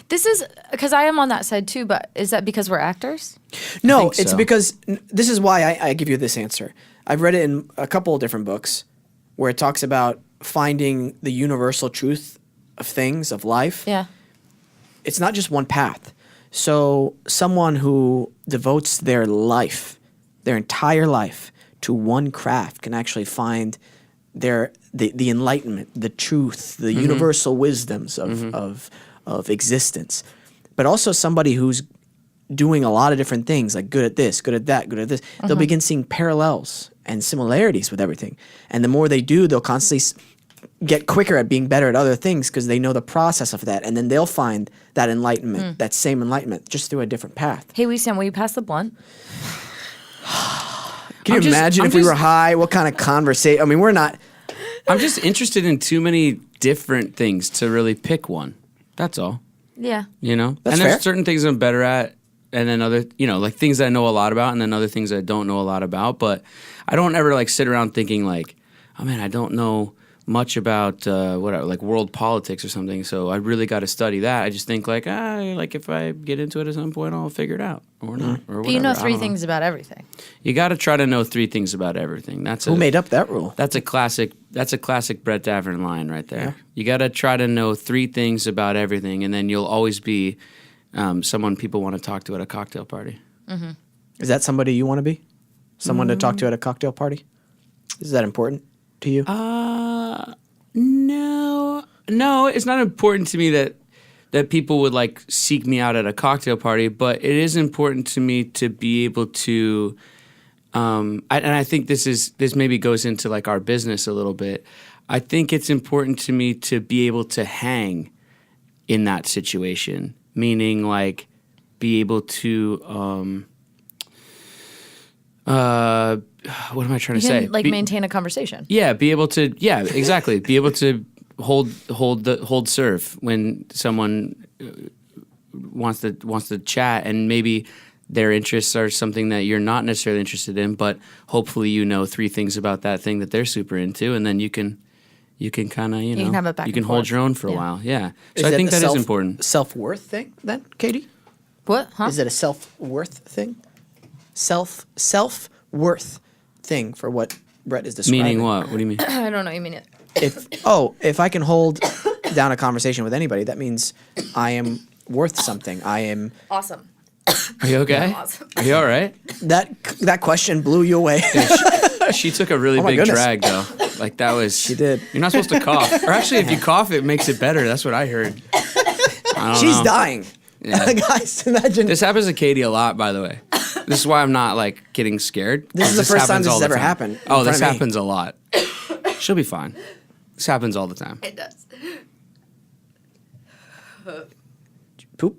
Speaker 4: This is because I am on that side too, but is that because we're actors?
Speaker 1: No,
Speaker 3: think
Speaker 1: it's
Speaker 3: so.
Speaker 1: because this is why I give you this answer. I've read it in a couple of different books where it talks about finding the universal truth of things, of life.
Speaker 4: Yeah.
Speaker 1: It's not just one path. So someone who devotes their life, their entire life, to one craft can actually find the enlightenment, the truth, the universal wisdoms of existence. But also somebody who's doing a lot of different things, like good at this, good at that, good at this, they'll begin seeing parallels and similarities with everything. And the more they do, they'll constantly get quicker at being better at other things because they know the process of that. And then they'll find that enlightenment, that same enlightenment, just through a different path.
Speaker 4: Hey, Wesam, will you pass the blunt?
Speaker 1: Can you imagine if we were high? What kind of conversation? I mean, we're not.
Speaker 3: I'm just interested in too many different things to really pick one. That's all.
Speaker 4: Yeah.
Speaker 3: You know?
Speaker 1: That's
Speaker 3: and there's
Speaker 1: fair.
Speaker 3: certain things I'm better at, and then other, like things that I know a lot about, and then other things I don't know a lot about. But I don't ever like sit around thinking like, oh man, I don't know much about like world politics or something, so I really got to study that. I just think like if I get into it at some point, I'll figure it out or not or whatever.
Speaker 4: But you know
Speaker 3: I
Speaker 4: three
Speaker 3: don't
Speaker 4: things about everything.
Speaker 3: You got to try to know 3 things about everything.
Speaker 1: Who made up that rule?
Speaker 3: That's a classic Brett Davern line right there. You got to try to know 3 things about everything, and then you'll always be someone people want to talk to at a cocktail party.
Speaker 1: Is that somebody you want to be? Someone to talk to at a cocktail party? Is that important to you?
Speaker 3: No, it's not important to me that people would like seek me out at a cocktail party, but it is important to me to be able to, and I think this maybe goes into like our business a little bit. I think it's important to me to be able to hang in that situation, meaning like be able to, what am I trying to
Speaker 4: You
Speaker 3: say?
Speaker 4: can, like, maintain a conversation.
Speaker 3: Yeah, be able to. Yeah, exactly. Be able to hold serve when someone wants to chat, and maybe their interests are something that you're not necessarily interested in, but hopefully you know 3 things about that thing that they're super into, and then you can kind of
Speaker 4: can have it back
Speaker 3: you
Speaker 4: and
Speaker 3: can hold
Speaker 4: forth.
Speaker 3: your own for a
Speaker 4: Yeah.
Speaker 3: while. Yeah.
Speaker 1: Is
Speaker 3: So I
Speaker 1: that
Speaker 3: think
Speaker 1: a
Speaker 3: that is important.
Speaker 1: Self-worth thing then, Katie?
Speaker 4: What? Huh?
Speaker 1: Is it a self-worth thing? Self-worth thing for what Brett is describing.
Speaker 3: Meaning what? What do you mean?
Speaker 4: I don't know what you mean it.
Speaker 1: If I can hold down a conversation with anybody, that means I am worth something. I am.
Speaker 4: Awesome.
Speaker 3: Are you okay?
Speaker 4: Awesome.
Speaker 3: Are you all right?
Speaker 1: That question blew you away.
Speaker 3: She took a really
Speaker 1: Oh my
Speaker 3: big
Speaker 1: goodness.
Speaker 3: drag though. Like that was. She
Speaker 1: did.
Speaker 3: You're not supposed to cough. Or actually, if you cough, it makes it better. That's what I heard. I don't
Speaker 1: She's
Speaker 3: know.
Speaker 1: dying.
Speaker 3: Yeah.
Speaker 1: Guys, imagine.
Speaker 3: This happens to Katie a lot, by the way. This is why I'm not like getting scared.
Speaker 1: This is the first time
Speaker 3: happens
Speaker 1: this
Speaker 3: all
Speaker 1: has
Speaker 3: the
Speaker 1: ever
Speaker 3: time.
Speaker 1: happened in
Speaker 3: Oh,
Speaker 1: front
Speaker 3: this
Speaker 1: of me.
Speaker 3: happens a lot. She'll be fine. This happens all the time.
Speaker 4: It does.
Speaker 1: Poop.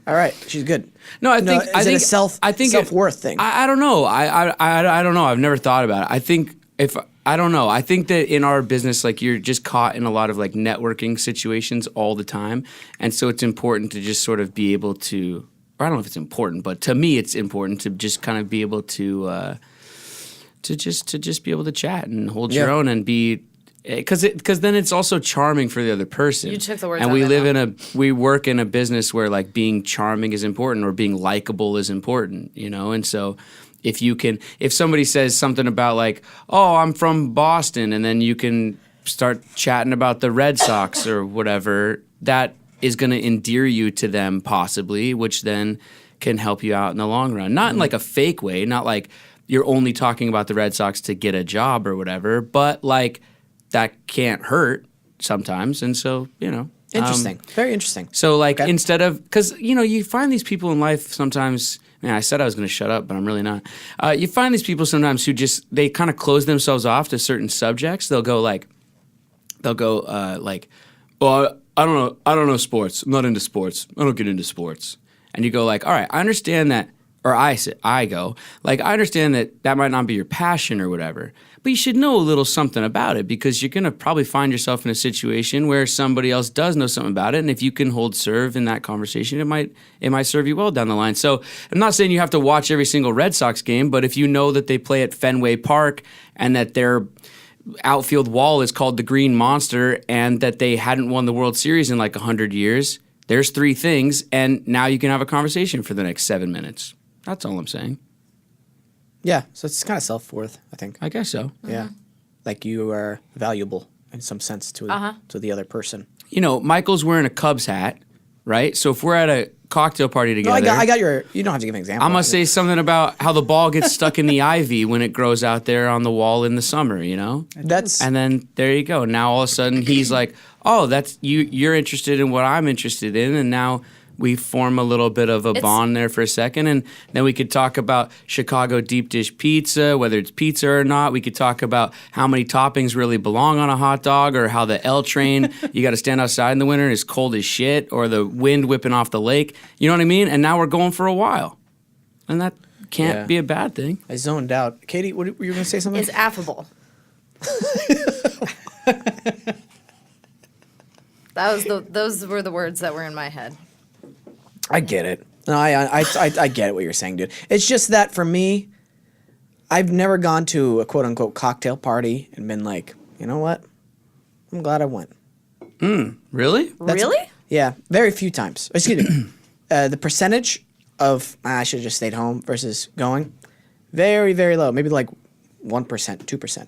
Speaker 1: All right, she's good.
Speaker 3: No, I think
Speaker 1: is it a self-worth thing?
Speaker 3: I don't know. I don't know. I've never thought about it. I don't know. I think that in our business, like you're just caught in a lot of like networking situations all the time, and so it's important to just sort of be able to. Or I don't know if it's important, but to me, it's important to just kind of be able to just be able to chat and hold your
Speaker 1: Yeah.
Speaker 3: own and be. Because then it's also charming for the other person.
Speaker 4: You took the words
Speaker 3: and
Speaker 4: out
Speaker 3: we
Speaker 4: of my
Speaker 3: live we work in a business where like being charming is important or being likable is important, you know. And so if somebody says something about like, oh, I'm from Boston, and then you can start chatting about the Red Sox or whatever, that is going to endear you to them possibly, which then can help you out in the long run. Not in like a fake way, not like you're only talking about the Red Sox to get a job or whatever, but like that can't hurt sometimes. And so, you know.
Speaker 1: Interesting. Very interesting.
Speaker 3: So like
Speaker 1: Okay.
Speaker 3: instead of, because, you know, you find these people in life sometimes, man, I said I was going to shut up, but I'm really not. You find these people sometimes who they kind of close themselves off to certain subjects. They'll go, well, I don't know sports. I'm not into sports. I don't get into sports. And you go like, all right, I understand that, or I go, like, I understand that might not be your passion or whatever, but you should know a little something about it because you're going to probably find yourself in a situation where somebody else does know something about it. And if you can hold serve in that conversation, it might serve you well down the line. So I'm not saying you have to watch every single Red Sox game, but if you know that they play at Fenway Park and that their outfield wall is called the Green Monster and that they hadn't won the World Series in like 100 years, there's 3 things, and now you can have a conversation for the next 7 minutes. That's all I'm saying.
Speaker 1: Yeah, so it's kind of self-worth, I think.
Speaker 3: I guess so.
Speaker 1: Yeah. Like you are valuable in some sense to the other person.
Speaker 3: You know, Michael's wearing a Cubs hat, right? So if we're at a cocktail party
Speaker 1: No,
Speaker 3: together,
Speaker 1: I got your. You don't have to give an example.
Speaker 3: I'm going to say something about how the ball gets stuck in the ivy when it grows out there on the wall in the summer, you know?
Speaker 1: That's
Speaker 3: And then there you go. Now all of a sudden he's like, oh, that's you're interested in what I'm interested in, and now we form a little bit of a bond there for a second, and then we could talk about Chicago deep dish pizza, whether it's pizza or not. We could talk about how many toppings really belong on a hot dog, or how the L train, you got to stand outside in the winter and it's cold as shit, or the wind whipping off the lake. You know what I mean? And now we're going for a while. And that can't be a bad thing.
Speaker 1: I zoned out. Katie, what were you going to say something?
Speaker 4: Is affable. Those were the words that were in my head.
Speaker 1: I get it. No, I get it what you're saying, dude. It's just that for me, I've never gone to a quote unquote cocktail party and been like, you know what? I'm glad I went.
Speaker 3: Really?
Speaker 4: Really?
Speaker 1: Yeah, very few times. Excuse me. The percentage of I should have just stayed home versus going, very, very low. Maybe like 1%, 2%.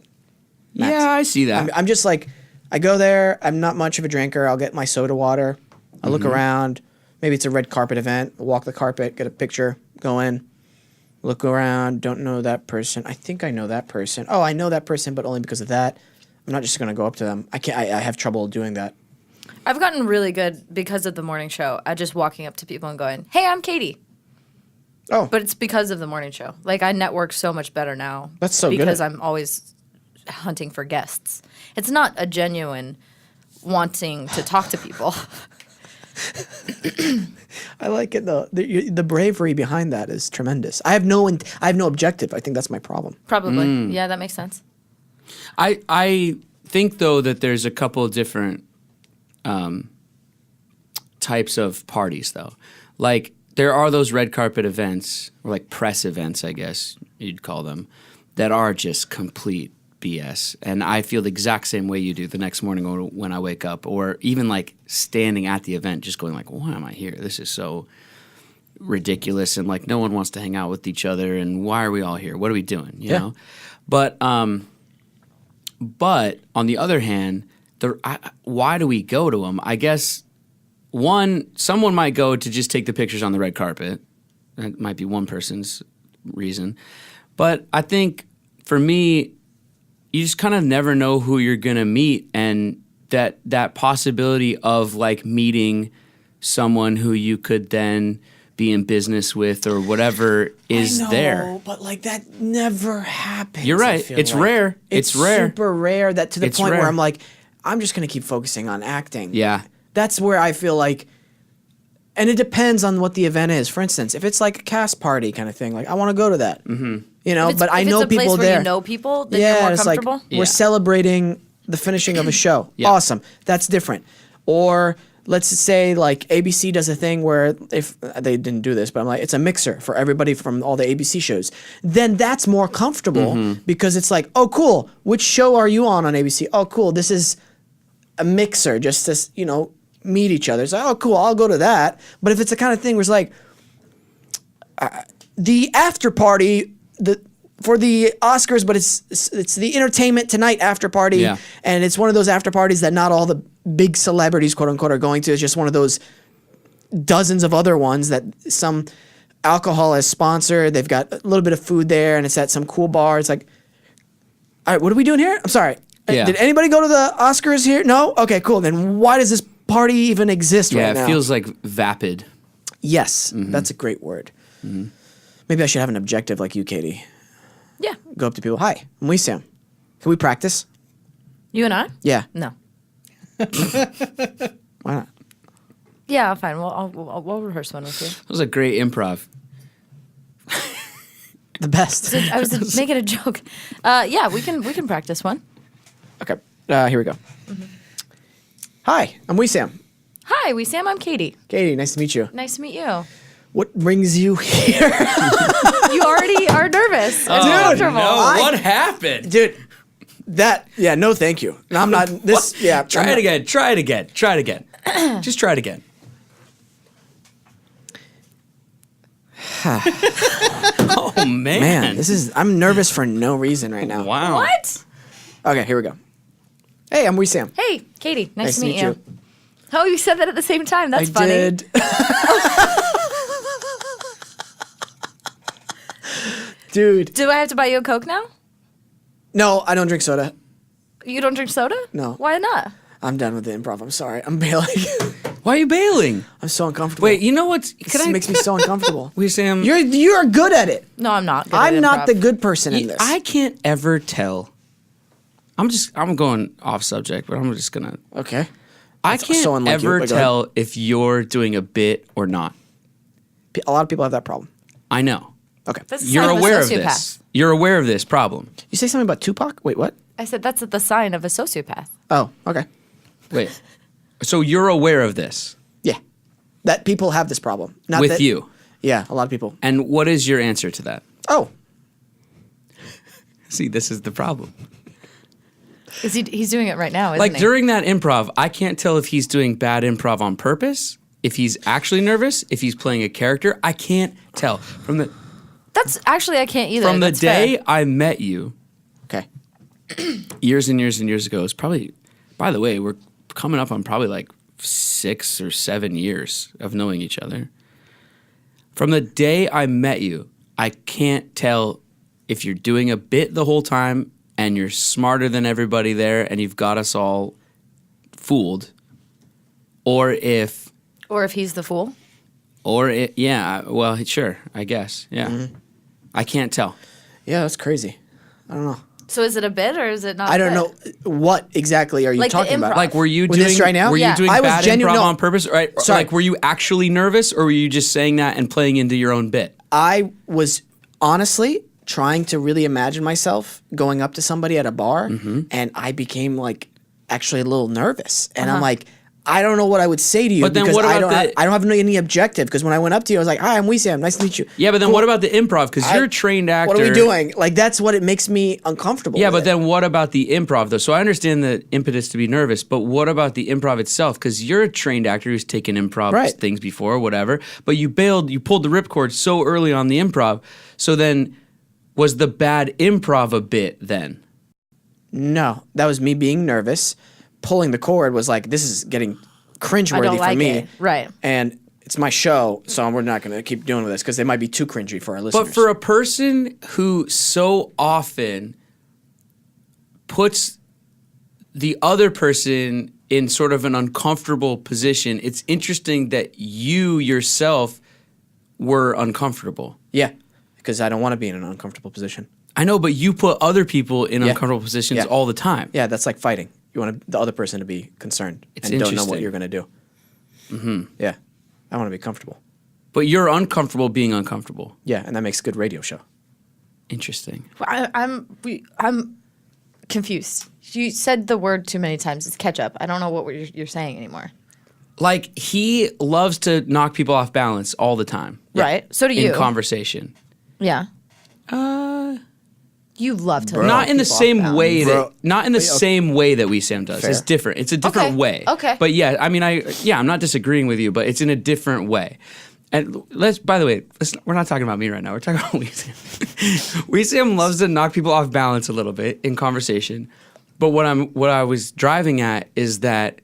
Speaker 3: Yeah, I see that.
Speaker 1: I'm just like, I go there. I'm not much of a drinker. I'll get my soda water. I look around. Maybe it's a red carpet event. Walk the carpet, get a picture, go in, look around. Don't know that person. I think I know that person. Oh, I know that person, but only because of that. I'm not just going to go up to them. I can't. I have trouble doing that.
Speaker 4: I've gotten really good because of the morning show at just walking up to people and going, "Hey, I'm Katie."
Speaker 1: Oh,
Speaker 4: But it's because of the morning show. Like, I network so much better now.
Speaker 1: That's so good.
Speaker 4: Because I'm always hunting for guests. It's not a genuine wanting to talk to people.
Speaker 1: I like it though. The bravery behind that is tremendous. I have no objective. I think that's my problem.
Speaker 4: Probably. Yeah, that makes sense.
Speaker 3: I think though that there's a couple of different types of parties though. Like there are those red carpet events or like press events, I guess you'd call them, that are just complete BS. And I feel the exact same way you do the next morning or when I wake up, or even like standing at the event just going like, why am I here? This is so ridiculous, and like no one wants to hang out with each other, and why are we all here? What are we doing? You know? But on the other hand, why do we go to them? I guess someone might go to just take the pictures on the red carpet. That might be one person's reason. But I think for me, you just kind of never know who you're going to meet, and that possibility of like meeting someone who you could then be in business with or whatever is there.
Speaker 1: But like that never happens.
Speaker 3: You're right. It's rare.
Speaker 1: It's
Speaker 3: rare.
Speaker 1: super rare that to the
Speaker 3: It's
Speaker 1: point
Speaker 3: rare.
Speaker 1: where I'm like, I'm just going to keep focusing on acting.
Speaker 3: Yeah.
Speaker 1: That's where I feel like, and it depends on what the event is. For instance, if it's like a cast party kind of thing, like I want to go to that. Mm-hmm. You know, but I know
Speaker 4: if it's a
Speaker 1: people
Speaker 4: place where
Speaker 1: there.
Speaker 4: you know people, then you're more
Speaker 1: it's
Speaker 4: comfortable.
Speaker 1: like we're celebrating the finishing of a show.
Speaker 3: Yeah.
Speaker 1: Awesome. That's different. Or let's say like ABC does a thing where if they didn't do this, but I'm like, it's a mixer for everybody from all the ABC shows. Then that's more comfortable because it's like, oh, cool. Which show are you on ABC? Oh, cool. This is a mixer just to, you know, meet each other. It's like, oh, cool. I'll go to that. But if it's the kind of thing where it's like the after party, for the Oscars, but it's the Entertainment Tonight after party, and it's one of those after parties that not all the big celebrities, quote unquote, are going to. It's just one of those dozens of other ones that some alcohol has sponsored. They've got a little bit of food there, and it's at some cool bar. It's like, all right, what are we doing here? I'm sorry.
Speaker 3: Yeah.
Speaker 1: Did anybody go to the Oscars here? No? Okay, cool. Then why does this party even exist right now?
Speaker 3: Yeah, it feels like vapid.
Speaker 1: Yes, that's a great word. Mm-hmm. Maybe I should have an objective like you, Katie.
Speaker 4: Yeah.
Speaker 1: Go up to people. Hi, I'm Wesam. Can we practice?
Speaker 4: You and I?
Speaker 1: Yeah.
Speaker 4: No.
Speaker 1: Why not?
Speaker 4: Yeah, fine. We'll rehearse one with you.
Speaker 3: That was a great improv.
Speaker 1: The best.
Speaker 4: I was making a joke. Yeah, we can practice one.
Speaker 1: Okay. Here we go. Hi, I'm Wesam.
Speaker 4: Hi, Wesam. I'm Katie.
Speaker 1: Katie, nice to meet you.
Speaker 4: Nice to meet you.
Speaker 1: What brings you here?
Speaker 4: You already are nervous.
Speaker 3: Oh,
Speaker 4: Uncomfortable.
Speaker 3: no. What happened?
Speaker 1: Dude, no thank you. I'm not, this, yeah.
Speaker 3: Try it again. Try it again. Try it again. Just try it again. Oh, man.
Speaker 1: Man, I'm nervous for no reason right now.
Speaker 3: Wow.
Speaker 4: What?
Speaker 1: Okay, here we go. Hey, I'm Wesam.
Speaker 4: Hey, Katie. Nice to meet you. Oh, you said that at the same time. That's
Speaker 1: I
Speaker 4: funny.
Speaker 1: did. Dude.
Speaker 4: Do I have to buy you a Coke now?
Speaker 1: No, I don't drink soda.
Speaker 4: You don't drink soda?
Speaker 1: No.
Speaker 4: Why not?
Speaker 1: I'm done with the improv. I'm sorry. I'm bailing.
Speaker 3: Why are you bailing?
Speaker 1: I'm so uncomfortable.
Speaker 3: Wait, you know what's...
Speaker 1: This makes me so uncomfortable.
Speaker 3: Wesam...
Speaker 1: You're good at it.
Speaker 4: No, I'm not. Good
Speaker 1: I'm
Speaker 4: at
Speaker 1: not
Speaker 4: improv.
Speaker 1: the good person in this.
Speaker 3: I can't ever tell. I'm going off subject, but I'm just gonna...
Speaker 1: Okay.
Speaker 3: I
Speaker 1: That's
Speaker 3: can't
Speaker 1: so unlike you,
Speaker 3: ever
Speaker 1: but go ahead.
Speaker 3: tell if you're doing a bit or not.
Speaker 1: A lot of people have that problem.
Speaker 3: I know.
Speaker 1: Okay.
Speaker 4: That's a
Speaker 3: You're
Speaker 4: sign
Speaker 3: aware
Speaker 4: a
Speaker 3: of
Speaker 4: sociopath.
Speaker 3: this. You're aware of this problem.
Speaker 1: You say something about Tupac? Wait, what?
Speaker 4: I said that's the sign of a sociopath.
Speaker 1: Oh, okay.
Speaker 3: Wait. So you're aware of this
Speaker 1: Yeah. That people have this problem. Not
Speaker 3: with
Speaker 1: that,
Speaker 3: you.
Speaker 1: Yeah, a lot of people.
Speaker 3: And what is your answer to that?
Speaker 1: Oh.
Speaker 3: See, this is the problem.
Speaker 4: He's doing it right now, isn't
Speaker 3: Like
Speaker 4: he?
Speaker 3: during that improv, I can't tell if he's doing bad improv on purpose, if he's actually nervous, if he's playing a character. I can't tell.
Speaker 4: That's actually I can't either.
Speaker 3: From the
Speaker 4: That's
Speaker 3: day
Speaker 4: fair.
Speaker 3: I met you,
Speaker 1: Okay.
Speaker 3: years and years and years ago, it's probably, by the way, we're coming up on probably like 6 or 7 years of knowing each other. From the day I met you, I can't tell if you're doing a bit the whole time and you're smarter than everybody there and you've got us all fooled, or if
Speaker 4: he's the fool.
Speaker 3: Well, sure, I guess, yeah.
Speaker 1: Mm-hmm.
Speaker 3: I can't tell.
Speaker 1: Yeah, that's crazy. I don't know.
Speaker 4: So is it a bit or is it not?
Speaker 1: I don't know what exactly are you
Speaker 4: Like the
Speaker 1: talking about.
Speaker 4: improv.
Speaker 3: Like, were you
Speaker 1: With
Speaker 3: doing
Speaker 1: this right now?
Speaker 3: Were
Speaker 4: Yeah.
Speaker 3: you doing
Speaker 1: I was
Speaker 3: bad
Speaker 1: genuine-
Speaker 3: improv
Speaker 1: no.
Speaker 3: on purpose? Right? Or,
Speaker 1: Sorry.
Speaker 3: like, were you actually nervous, or were you just saying that and playing into your own bit?
Speaker 1: I was honestly trying to really imagine myself going up to somebody at a bar, and I became like actually a little nervous, and I'm like, I don't know what I would say to you
Speaker 3: But then
Speaker 1: because
Speaker 3: what
Speaker 1: I
Speaker 3: about
Speaker 1: don't have any objective. Because when I went up to you, I was like, "Hi, I'm Wesam. Nice to meet you."
Speaker 3: Yeah, but then what about the improv? Because you're a trained actor.
Speaker 1: What are we doing? Like that's what it makes me uncomfortable.
Speaker 3: Yeah,
Speaker 1: with
Speaker 3: but
Speaker 1: it.
Speaker 3: then what about the improv though? So I understand the impetus to be nervous, but what about the improv itself? Because you're a trained actor who's taken improv
Speaker 1: Right.
Speaker 3: things before, whatever. But you pulled the ripcord so early on the improv. So then, was the bad improv a bit then?
Speaker 1: No, that was me being nervous. Pulling the cord was like, this is getting cringeworthy
Speaker 4: I don't like
Speaker 1: for me.
Speaker 4: it. Right.
Speaker 1: And it's my show, so we're not going to keep doing this because they might be too cringy for our listeners.
Speaker 3: But for a person who so often puts the other person in sort of an uncomfortable position, it's interesting that you yourself were uncomfortable.
Speaker 1: yeah, because I don't want to be in an uncomfortable position.
Speaker 3: I know, but you put other people in
Speaker 1: Yeah.
Speaker 3: uncomfortable positions
Speaker 1: Yeah.
Speaker 3: all the time.
Speaker 1: Yeah, that's like fighting. You want the other person to be concerned
Speaker 3: It's
Speaker 1: and don't know
Speaker 3: interesting.
Speaker 1: what you're going to do. Mm-hmm. Yeah, I want to be comfortable.
Speaker 3: But you're uncomfortable being uncomfortable.
Speaker 1: Yeah, and that makes a good radio show.
Speaker 3: Interesting.
Speaker 4: I'm confused. You said the word too many times. It's ketchup. I don't know what you're saying anymore.
Speaker 3: Like, he loves to knock people off balance all the time.
Speaker 4: Right. So do you.
Speaker 3: In conversation.
Speaker 4: Yeah. You love to.
Speaker 3: Not in the same way
Speaker 1: Bro.
Speaker 3: same way that Wesam does.
Speaker 1: Fair.
Speaker 3: It's different. It's a different
Speaker 4: Okay.
Speaker 3: way.
Speaker 4: Okay.
Speaker 3: But yeah, I mean, I'm not disagreeing with you, but it's in a different way. And by the way, we're not talking about me right now. We're talking about Wesam. Wesam loves to knock people off balance a little bit in conversation. But what I was driving at is that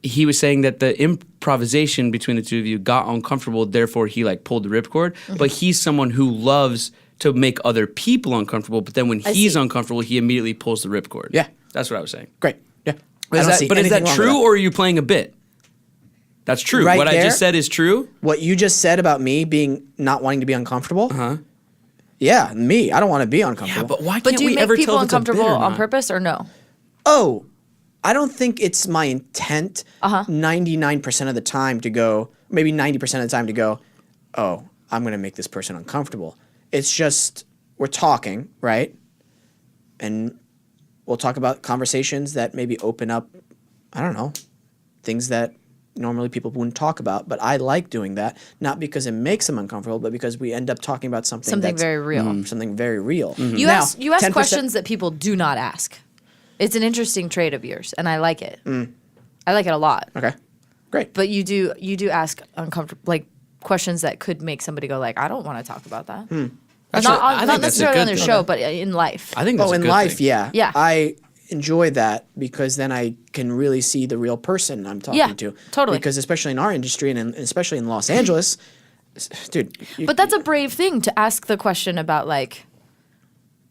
Speaker 3: he was saying that the improvisation between the two of you got uncomfortable, therefore he like pulled the ripcord.
Speaker 4: Mm-hmm.
Speaker 3: But he's someone who loves to make other people uncomfortable, but then when he's
Speaker 4: see.
Speaker 3: uncomfortable, he immediately pulls the ripcord.
Speaker 1: Yeah.
Speaker 3: That's what I was saying.
Speaker 1: Great. Yeah.
Speaker 3: Is that true, or are you playing a bit? That's true.
Speaker 1: Right
Speaker 3: What I
Speaker 1: there?
Speaker 3: just said is true?
Speaker 1: What you just said about me being not wanting to be uncomfortable? Uh-huh. Yeah, me. I don't want to be uncomfortable.
Speaker 3: But why
Speaker 4: But
Speaker 3: can't
Speaker 4: do you
Speaker 3: we
Speaker 4: make
Speaker 3: ever
Speaker 4: people
Speaker 3: tell if it's a bit
Speaker 4: uncomfortable
Speaker 3: or
Speaker 4: on
Speaker 3: not?
Speaker 4: purpose or no?
Speaker 1: Oh, I don't think it's my intent 99% of the time to go, maybe 90% of the time to go, oh, I'm going to make this person uncomfortable. It's just, we're talking, right? And we'll talk about conversations that maybe open up, I don't know, things that normally people wouldn't talk about. But I like doing that, not because it makes them uncomfortable, but because we end up talking about something that's
Speaker 4: very real.
Speaker 1: Something very real.
Speaker 4: You
Speaker 1: Now,
Speaker 4: ask
Speaker 1: 10%
Speaker 4: questions that people do not ask. It's an interesting trait of yours, and I like it. I like it a lot.
Speaker 1: Okay, great.
Speaker 4: But you do ask uncomfortable questions that could make somebody go like, I don't want to talk about that.
Speaker 3: I
Speaker 4: Not
Speaker 3: think that's a
Speaker 4: necessarily on
Speaker 3: good
Speaker 4: the
Speaker 3: thing.
Speaker 4: show, but in life.
Speaker 3: I think that's a
Speaker 1: in
Speaker 3: good
Speaker 1: life,
Speaker 3: thing.
Speaker 1: yeah.
Speaker 4: Yeah.
Speaker 1: I enjoy that because then I can really see the real person I'm talking
Speaker 4: Yeah,
Speaker 1: to.
Speaker 4: totally.
Speaker 1: Because especially in our industry and especially in Los Angeles, dude.
Speaker 4: But that's a brave thing to ask the question about like,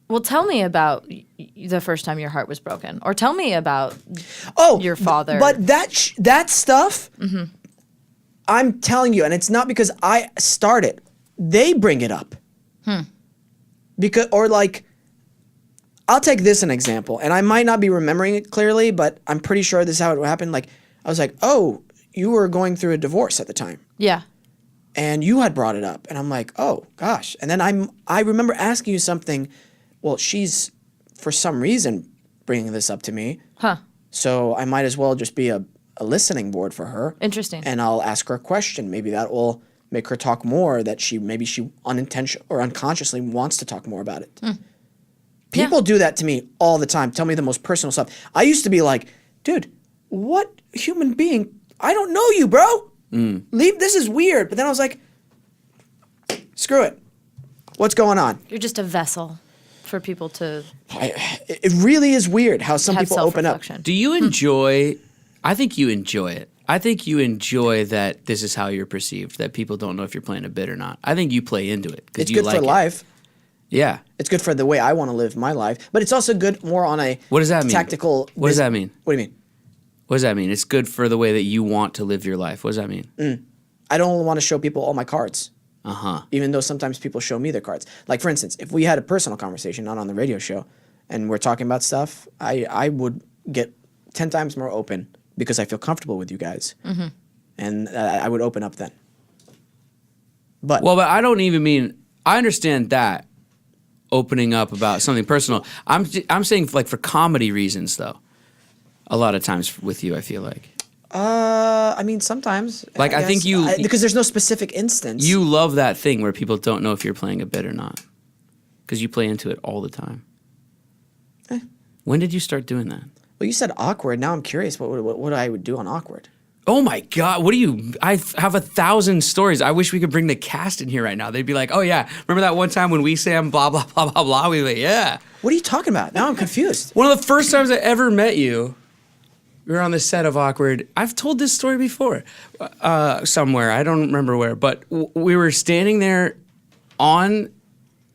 Speaker 4: well, tell me about the first time your heart was broken, or tell me about your father.
Speaker 1: But that stuff, I'm telling you, and it's not because I start it. They bring it up. Because, or like, I'll take this an example, and I might not be remembering it clearly, but I'm pretty sure this is how it happened. Like, I was like, oh, you were going through a divorce at the time.
Speaker 4: yeah.
Speaker 1: And you had brought it up, and I'm like, oh gosh. And then I remember asking you something. Well, she's for some reason bringing this up to me, so I might as well just be a listening board for her.
Speaker 4: Interesting.
Speaker 1: And I'll ask her a question. Maybe that will make her talk more. That she unintentionally or unconsciously wants to talk more about it. People do that to me all the time. Tell me the most personal stuff. I used to be like, dude, what human being? I don't know you, bro. Leave. This is weird. But then I was like, screw it. What's going on?
Speaker 4: You're just a vessel for people to
Speaker 1: It really is weird how some
Speaker 4: have
Speaker 1: people open up.
Speaker 4: self-reflection.
Speaker 3: Do you enjoy I think you enjoy it. I think you enjoy that this is how you're perceived, that people don't know if you're playing a bit or not. I think you play into it because
Speaker 1: It's
Speaker 3: you
Speaker 1: good
Speaker 3: like
Speaker 1: for
Speaker 3: it.
Speaker 1: life.
Speaker 3: Yeah.
Speaker 1: It's good for the way I want to live my life, but it's also good more on a
Speaker 3: What does that mean?
Speaker 1: tactical.
Speaker 3: What does that mean?
Speaker 1: What do you mean?
Speaker 3: What does that mean? It's good for the way that you want to live your life. What does that mean?
Speaker 1: I don't want to show people all my cards,
Speaker 3: Uh-huh.
Speaker 1: even though sometimes people show me their cards. Like, for instance, if we had a personal conversation, not on the radio show, and we're talking about stuff, I would get 10 times more open because I feel comfortable with you guys. And I would open up then. But
Speaker 3: Well, but I don't even mean, I understand that, opening up about something personal. I'm saying like for comedy reasons though. A lot of times with you, I feel like.
Speaker 1: I mean, sometimes.
Speaker 3: Like, I think
Speaker 1: guess, because there's no specific instance.
Speaker 3: You love that thing where people don't know if you're playing a bit or not. Because you play into it all the time. When did you start doing that?
Speaker 1: Well, you said awkward. Now I'm curious what I would do on awkward.
Speaker 3: Oh my God, what do you, I have 1,000 stories. I wish we could bring the cast in here right now. They'd be like, oh yeah, remember that one time when we sang blah, blah, blah, blah, blah? We'd be like, yeah.
Speaker 1: What are you talking about? Now I'm confused.
Speaker 3: One of the first times I ever met you, we were on the set of Awkward. I've told this story before, somewhere. I don't remember where, but we were standing there on,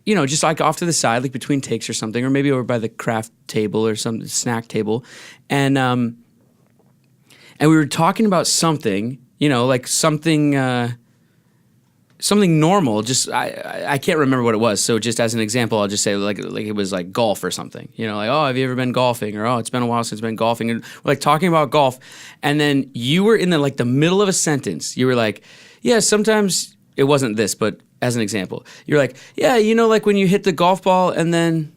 Speaker 3: you know, just like off to the side, like between takes or something, or maybe over by the craft table or some snack table, and we were talking about something, you know, like something normal. Just I can't remember what it was. So just as an example, I'll just say like it was like golf or something. You know, like, oh, have you ever been golfing? Or, oh, it's been a while since I've been golfing. And we're like talking about golf, and then you were in the middle of a sentence. You were like, yeah, sometimes it wasn't this, but as an example, you're like, yeah, you know, like when you hit the golf ball and then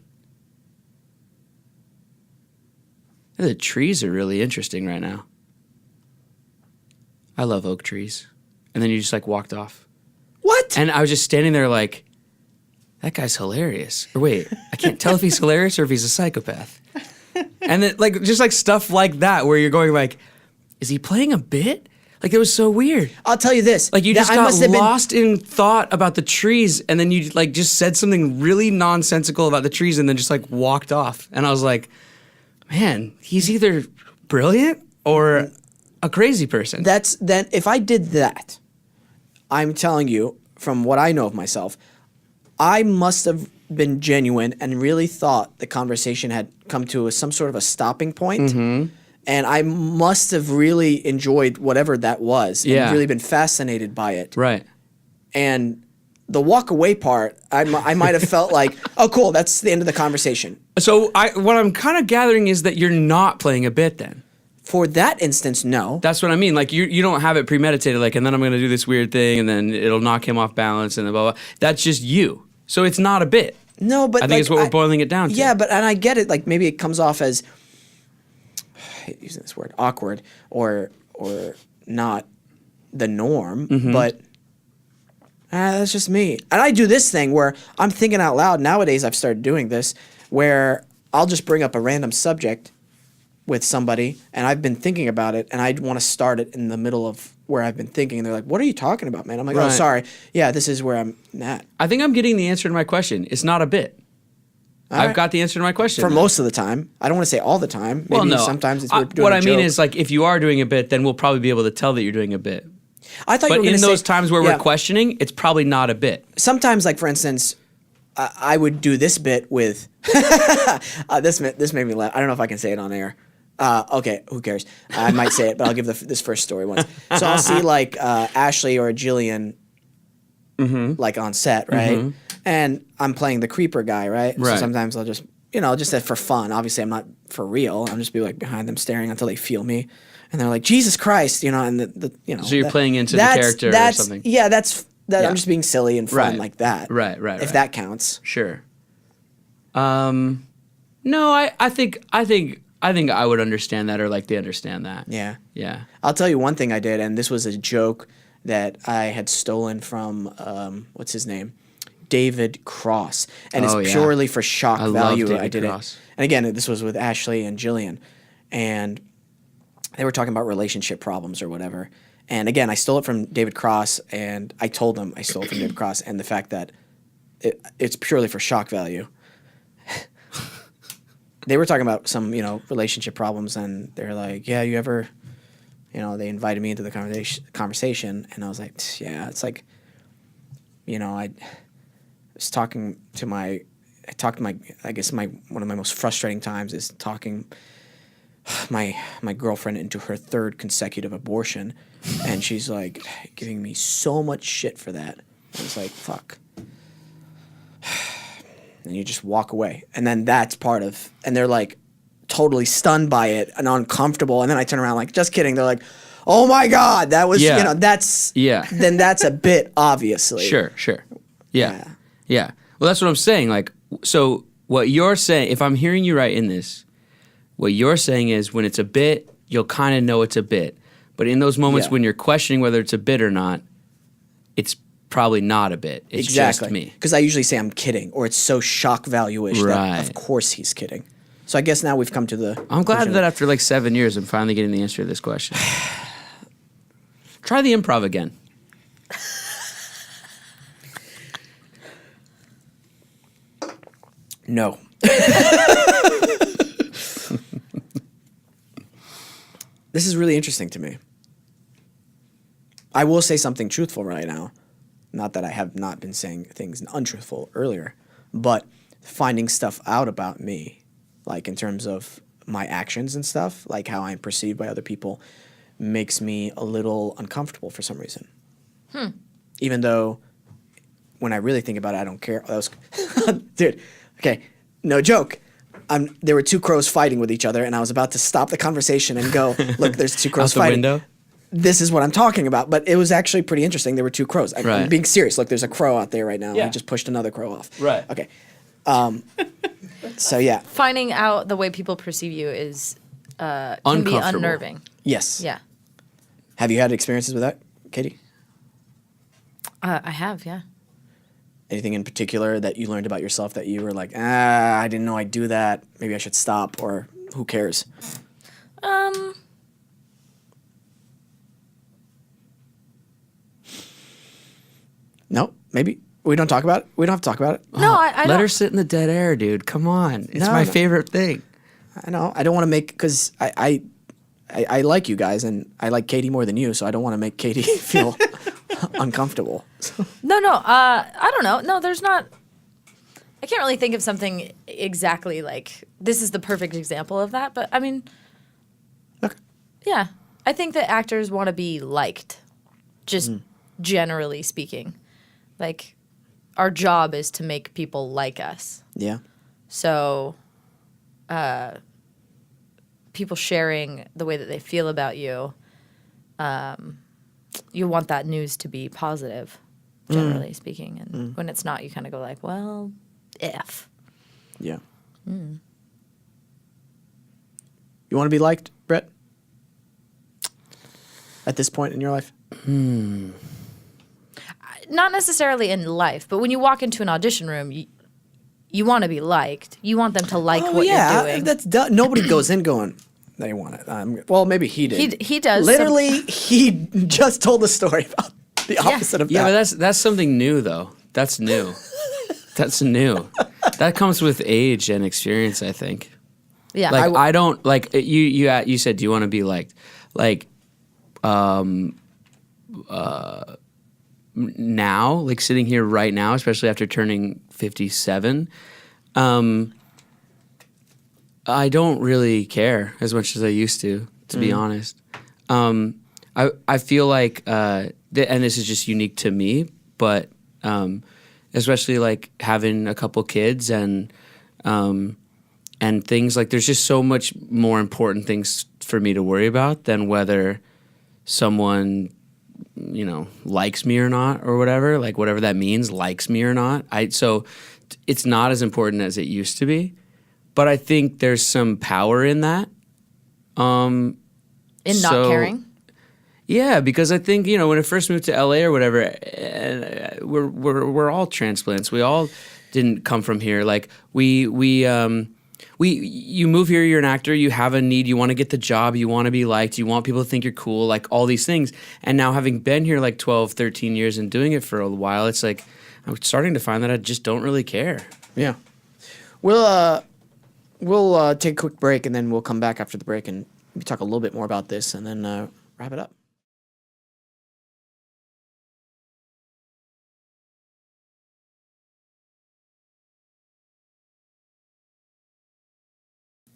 Speaker 3: the trees are really interesting right now. I love oak trees. And then you just like walked off.
Speaker 1: What?
Speaker 3: And I was just standing there like, that guy's hilarious. Or wait, I can't tell if he's hilarious or if he's a psychopath. And then like just like stuff like that where you're going like, is he playing a bit? Like it was so weird.
Speaker 1: I'll tell you this.
Speaker 3: Like you just
Speaker 1: I
Speaker 3: got
Speaker 1: must have been-
Speaker 3: lost in thought about the trees and then you like just said something really nonsensical about the trees and then just like walked off. And I was like, man, he's either brilliant or a crazy person.
Speaker 1: Then if I did that, I'm telling you from what I know of myself, I must have been genuine and really thought the conversation had come to some sort of a stopping point. And I must have really enjoyed whatever that was and really been fascinated by it.
Speaker 3: Right.
Speaker 1: And the walk away part, I might have felt like, oh, cool, that's the end of the conversation.
Speaker 3: So what I'm kind of gathering is that you're not playing a bit then.
Speaker 1: For that instance, no.
Speaker 3: That's what I mean. Like you don't have it premeditated. Like, and then I'm going to do this weird thing, and then it'll knock him off balance, and blah blah. That's just you. So it's not a bit.
Speaker 1: No, but
Speaker 3: I think it's what we're boiling it down to.
Speaker 1: Yeah, and I get it. Like maybe it comes off as I hate using this word, awkward or not the norm, but that's just me. And I do this thing where I'm thinking out loud. Nowadays, I've started doing this where I'll just bring up a random subject with somebody, and I've been thinking about it, and I want to start it in the middle of where I've been thinking, and they're like, what are you talking about, man? I'm like, oh,
Speaker 3: Right.
Speaker 1: sorry. Yeah, this is where I'm at.
Speaker 3: I think I'm getting the answer to my question. It's not a bit. I've
Speaker 1: right.
Speaker 3: got the answer to my question.
Speaker 1: For most of the time. I don't want to say all the time. Maybe
Speaker 3: well, no.
Speaker 1: sometimes it's we're doing
Speaker 3: what
Speaker 1: a
Speaker 3: I mean
Speaker 1: joke.
Speaker 3: is like if you are doing a bit, then we'll probably be able to tell that you're doing a bit.
Speaker 1: I thought you
Speaker 3: But
Speaker 1: were
Speaker 3: in
Speaker 1: gonna
Speaker 3: those
Speaker 1: say,
Speaker 3: times where
Speaker 1: yeah,
Speaker 3: we're questioning, it's probably not a bit.
Speaker 1: sometimes, like for instance, I would do this bit with this made me laugh. I don't know if I can say it on air. Okay, who cares? I might say it, but I'll give this first story once. So I'll see like Ashley or Jillian like on set, right? And I'm playing the creeper guy, right? So
Speaker 3: Right.
Speaker 1: sometimes I'll just, just for fun. Obviously, I'm not for real. I'll just be like behind them staring until they feel me. And they're like, Jesus Christ, and
Speaker 3: So you're playing into the character or something.
Speaker 1: Yeah, that's that.
Speaker 3: Yeah.
Speaker 1: I'm just being silly and fun
Speaker 3: Right.
Speaker 1: like that.
Speaker 3: Right.
Speaker 1: If that counts.
Speaker 3: Sure. No, I think I would understand that, or like they understand that.
Speaker 1: Yeah.
Speaker 3: Yeah.
Speaker 1: I'll tell you one thing I did, and this was a joke that I had stolen from what's his name, David Cross, and
Speaker 3: Oh,
Speaker 1: it's
Speaker 3: yeah.
Speaker 1: purely for shock
Speaker 3: I love
Speaker 1: value.
Speaker 3: David
Speaker 1: I did
Speaker 3: Cross.
Speaker 1: it, and again, this was with Ashley and Jillian, and they were talking about relationship problems or whatever. And again, I stole it from David Cross, and I told them I stole it from David Cross, and the fact that it's purely for shock value. They were talking about some, relationship problems, and they're like, "Yeah, you ever they invited me into the conversation, and I was like, yeah, it's like, I was talking to my, I guess one of my most frustrating times is talking my girlfriend into her third consecutive abortion, and she's like giving me so much shit for that. I was like, fuck. And you just walk away, and then that's part of, and they're like totally stunned by it and uncomfortable, and then I turn around like, just kidding. They're like, oh my God, that was, that's, then that's a bit, obviously.
Speaker 3: Sure. Yeah. Well, that's what I'm saying. Like, so what you're saying, if I'm hearing you right in this, what you're saying is when it's a bit, you'll kind of know it's a bit. But in those moments when you're questioning whether it's a bit or not, it's probably not a bit. It's
Speaker 1: exactly.
Speaker 3: just me.
Speaker 1: Because I usually say I'm kidding, or it's so shock value-ish that of course he's kidding. So I guess now we've come to the...
Speaker 3: I'm glad that after like 7 years, I'm finally getting the answer to this question. Try the improv again.
Speaker 1: No. This is really interesting to me. I will say something truthful right now. Not that I have not been saying things untruthful earlier, but finding stuff out about me, like in terms of my actions and stuff, like how I'm perceived by other people, makes me a little uncomfortable for some reason. Even though when I really think about it, I don't care. Dude, okay, no joke. There were two crows fighting with each other, and I was about to stop the conversation and go, look, there's two crows
Speaker 3: Out the
Speaker 1: fighting.
Speaker 3: window?
Speaker 1: This is what I'm talking about. But it was actually pretty interesting. There were two crows. I'm being serious. Look, there's a crow out there right now.
Speaker 3: Yeah.
Speaker 1: I just pushed another crow off.
Speaker 3: Right.
Speaker 1: Okay. So, yeah.
Speaker 4: Finding out the way people perceive you is can be
Speaker 3: Uncomfortable.
Speaker 4: unnerving.
Speaker 1: Yes.
Speaker 4: Yeah.
Speaker 1: Have you had experiences with that, Katie?
Speaker 4: I have, yeah.
Speaker 1: Anything in particular that you learned about yourself that you were like, I didn't know I'd do that. Maybe I should stop, or who cares? No, maybe we don't talk about it. We don't have to talk about it.
Speaker 4: No, I
Speaker 3: Let
Speaker 4: don't.
Speaker 3: her sit in the dead air, dude. Come on. It's my favorite thing.
Speaker 1: I know. I don't want to make, because I like you guys, and I like Katie more than you, so I don't want to make Katie feel uncomfortable.
Speaker 4: No, I don't know. No, there's not. I can't really think of something exactly like this is the perfect example of that, but I mean,
Speaker 1: Okay.
Speaker 4: yeah. I think that actors want to be liked, just generally speaking. Like, our job is to make people like us.
Speaker 1: Yeah.
Speaker 4: So, people sharing the way that they feel about you, you want that news to be positive, generally speaking. And when it's not, you kind of go like, well, F.
Speaker 1: Yeah. You want to be liked, Brett? At this point in your life?
Speaker 4: Not necessarily in life, but when you walk into an audition room, you want to be liked. You want them to like what you're doing.
Speaker 1: That's nobody goes in going, they want it. Well, maybe he did.
Speaker 4: He does.
Speaker 1: Literally, he just told the story about the opposite of that.
Speaker 3: Yeah, but that's something new, though. That's new. That's new. That comes with age and experience, I think.
Speaker 4: Yeah.
Speaker 3: Like, I don't, like, you said, do you want to be liked? Like, now, like sitting here right now, especially after turning 57, I don't really care as much as I used to be honest. I feel like, and this is just unique to me, but especially like having a couple kids and things like, there's just so much more important things for me to worry about than whether someone, likes me or not, or whatever, like whatever that means, likes me or not. So it's not as important as it used to be, but I think there's some power in that.
Speaker 4: in not caring?
Speaker 3: Yeah, because I think, when I first moved to LA or whatever, we're all transplants. We all didn't come from here. Like you move here, you're an actor, you have a need, you want to get the job, you want to be liked, you want people to think you're cool, like all these things. And now having been here like 12, 13 years and doing it for a while, it's like I'm starting to find that I just don't really care.
Speaker 1: Yeah. We'll take a quick break, and then we'll come back after the break and we talk a little bit more about this, and then wrap it up.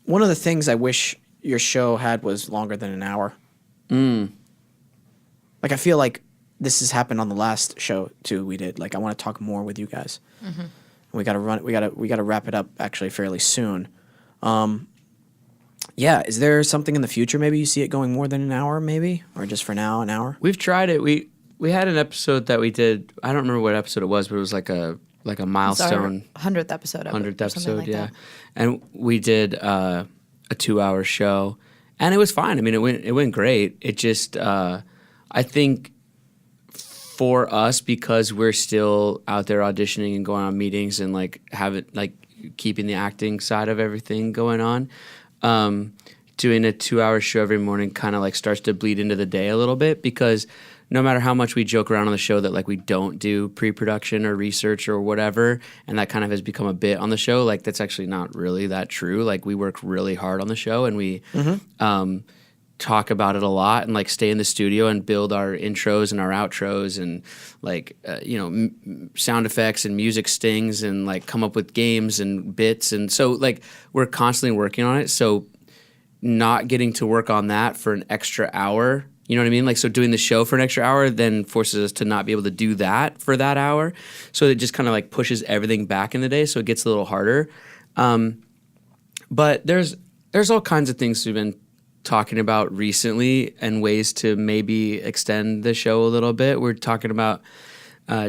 Speaker 1: One of the things I wish your show had was longer than an hour. Like, I feel like this has happened on the last show too. We did. Like, I want to talk more with you guys. We got to run. We got to wrap it up actually fairly soon. Yeah, is there something in the future? Maybe you see it going more than an hour, maybe, or just for now an hour.
Speaker 3: We've tried it. We had an episode that we did. I don't remember what episode it was, but it was like a milestone.
Speaker 4: 100th episode.
Speaker 3: 100th episode,
Speaker 4: like
Speaker 3: yeah.
Speaker 4: that.
Speaker 3: And we did a 2-hour show, and it was fine. I mean, it went great. It just I think for us, because we're still out there auditioning and going on meetings and like keeping the acting side of everything going on, doing a 2-hour show every morning kind of like starts to bleed into the day a little bit, because no matter how much we joke around on the show that like we don't do pre-production or research or whatever, and that kind of has become a bit on the show, like that's actually not really that true. Like we work really hard on the show, and we talk about it a lot, and like stay in the studio and build our intros and our outros, and like sound effects and music stings, and like come up with games and bits, and so like we're constantly working on it. So not getting to work on that for an extra hour, you know what I mean? Like, so doing the show for an extra hour then forces us to not be able to do that for that hour. So it just kind of like pushes everything back in the day, so it gets a little harder. But there's all kinds of things we've been talking about recently and ways to maybe extend the show a little bit. We're talking about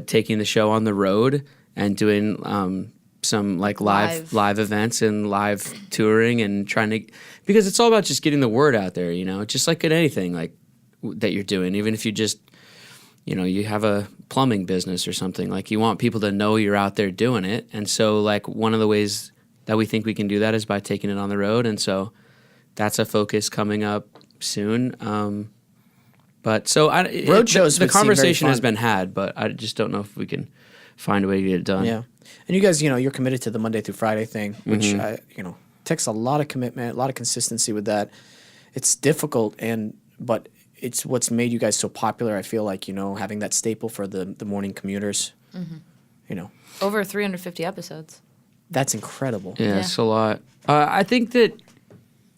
Speaker 3: taking the show on the road and doing some like live events and live touring, and trying to, because it's all about just getting the word out there, just like in anything like that you're doing. Even if you just you have a plumbing business or something, like you want people to know you're out there doing it. And so like one of the ways that we think we can do that is by taking it on the road, and so that's a focus coming up soon. But so
Speaker 1: road shows.
Speaker 3: The conversation has been had, but I just don't know if we can find a way to get it done.
Speaker 1: Yeah, and you guys, you're committed to the Monday through Friday thing, which takes a lot of commitment, a lot of consistency with that. It's difficult, but it's what's made you guys so popular. I feel like having that staple for the morning commuters.
Speaker 4: Over 350 episodes.
Speaker 1: That's incredible.
Speaker 3: Yeah, it's a lot. I think that.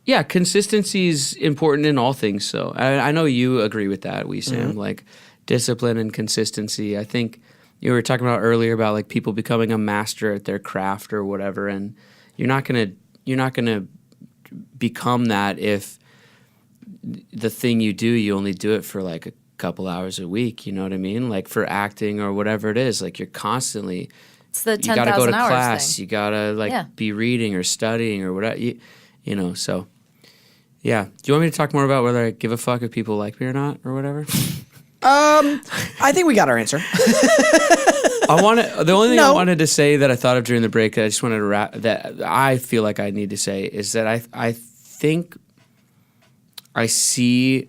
Speaker 3: Yeah, consistency is important in all things. So I know you agree with that, Wesam. Like discipline and consistency. I think you were talking about earlier about like people becoming a master at their craft or whatever, and you're not gonna become that if the thing you do, you only do it for like a couple hours a week. You know what I mean? Like for acting or whatever it is, like you're constantly.
Speaker 4: It's the 10,000
Speaker 3: hours. You gotta go to
Speaker 4: hours
Speaker 3: class.
Speaker 4: thing.
Speaker 3: You gotta be reading or studying or whatever. So. Yeah. Do you want me to talk more about whether I give a fuck if people like me or not or whatever?
Speaker 1: I think we got our answer.
Speaker 3: The only thing I wanted to say that I thought of during the break that I just wanted to that I feel like I need to say is that I think I see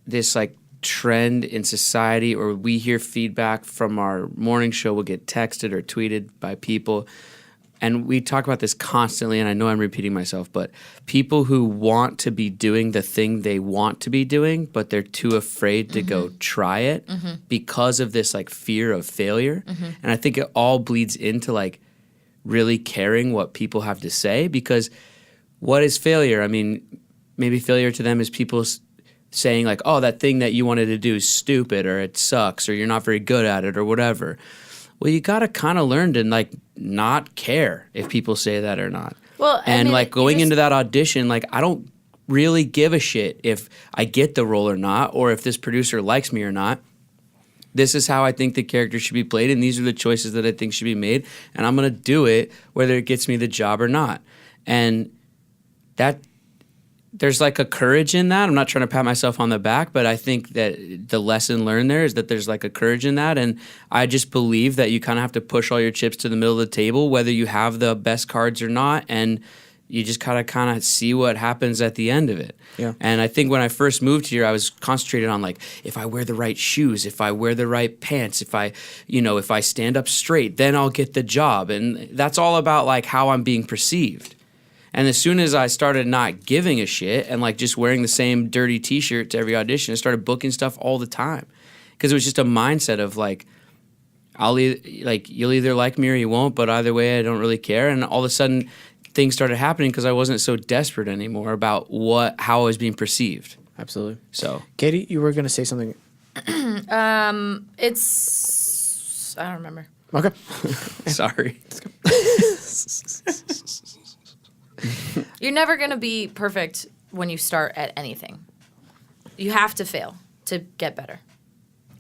Speaker 3: this like trend in society, or we hear feedback from our morning show. We'll get texted or tweeted by people. And we talk about this constantly, and I know I'm repeating myself, but people who want to be doing the thing they want to be doing, but they're too afraid to go try it because of this like fear of failure. And I think it all bleeds into like really caring what people have to say, because what is failure? I mean, maybe failure to them is people saying like, oh, that thing that you wanted to do is stupid, or it sucks, or you're not very good at it, or whatever. Well, you got to kind of learn to like not care if people say that or not.
Speaker 4: Well,
Speaker 3: and like going into that audition, like I don't really give a shit if I get the role or not, or if this producer likes me or not. This is how I think the character should be played, and these are the choices that I think should be made, and I'm going to do it whether it gets me the job or not. And that there's like a courage in that. I'm not trying to pat myself on the back, but I think that the lesson learned there is that there's like a courage in that. And I just believe that you kind of have to push all your chips to the middle of the table, whether you have the best cards or not. And you just kind of see what happens at the end of it.
Speaker 1: Yeah.
Speaker 3: And I think when I first moved here, I was concentrated on like, if I wear the right shoes, if I wear the right pants, if I stand up straight, then I'll get the job. And that's all about like how I'm being perceived. And as soon as I started not giving a shit and like just wearing the same dirty T-shirt to every audition, I started booking stuff all the time because it was just a mindset of like, you'll either like me or you won't, but either way, I don't really care. And all of a sudden, things started happening because I wasn't so desperate anymore about how I was being perceived.
Speaker 1: Absolutely.
Speaker 3: So,
Speaker 1: Katie, you were going to say something.
Speaker 4: It's I don't remember.
Speaker 1: Okay.
Speaker 3: sorry.
Speaker 4: You're never going to be perfect when you start at anything. You have to fail to get better.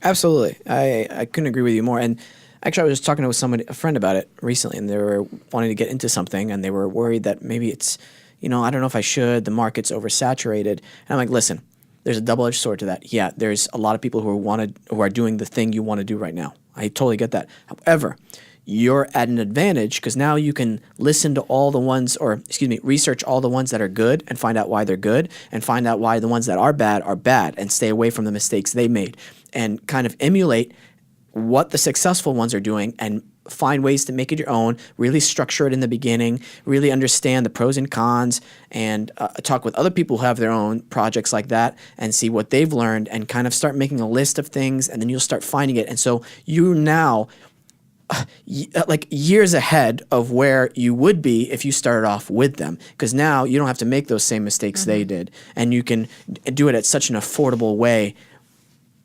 Speaker 1: Absolutely. I couldn't agree with you more. And actually, I was just talking with a friend about it recently, and they were wanting to get into something, and they were worried that maybe it's, I don't know if I should. The market's oversaturated. And I'm like, listen, there's a double-edged sword to that. Yeah, there's a lot of people who are doing the thing you want to do right now. I totally get that. However, you're at an advantage because now you can listen to all the ones, research all the ones that are good and find out why they're good, and find out why the ones that are bad, and stay away from the mistakes they made, and kind of emulate what the successful ones are doing and find ways to make it your own, really structure it in the beginning, really understand the pros and cons, and talk with other people who have their own projects like that and see what they've learned and kind of start making a list of things, and then you'll start finding it. And so you now like years ahead of where you would be if you started off with them, because now you don't have to make those same mistakes they did, and you can do it at such an affordable way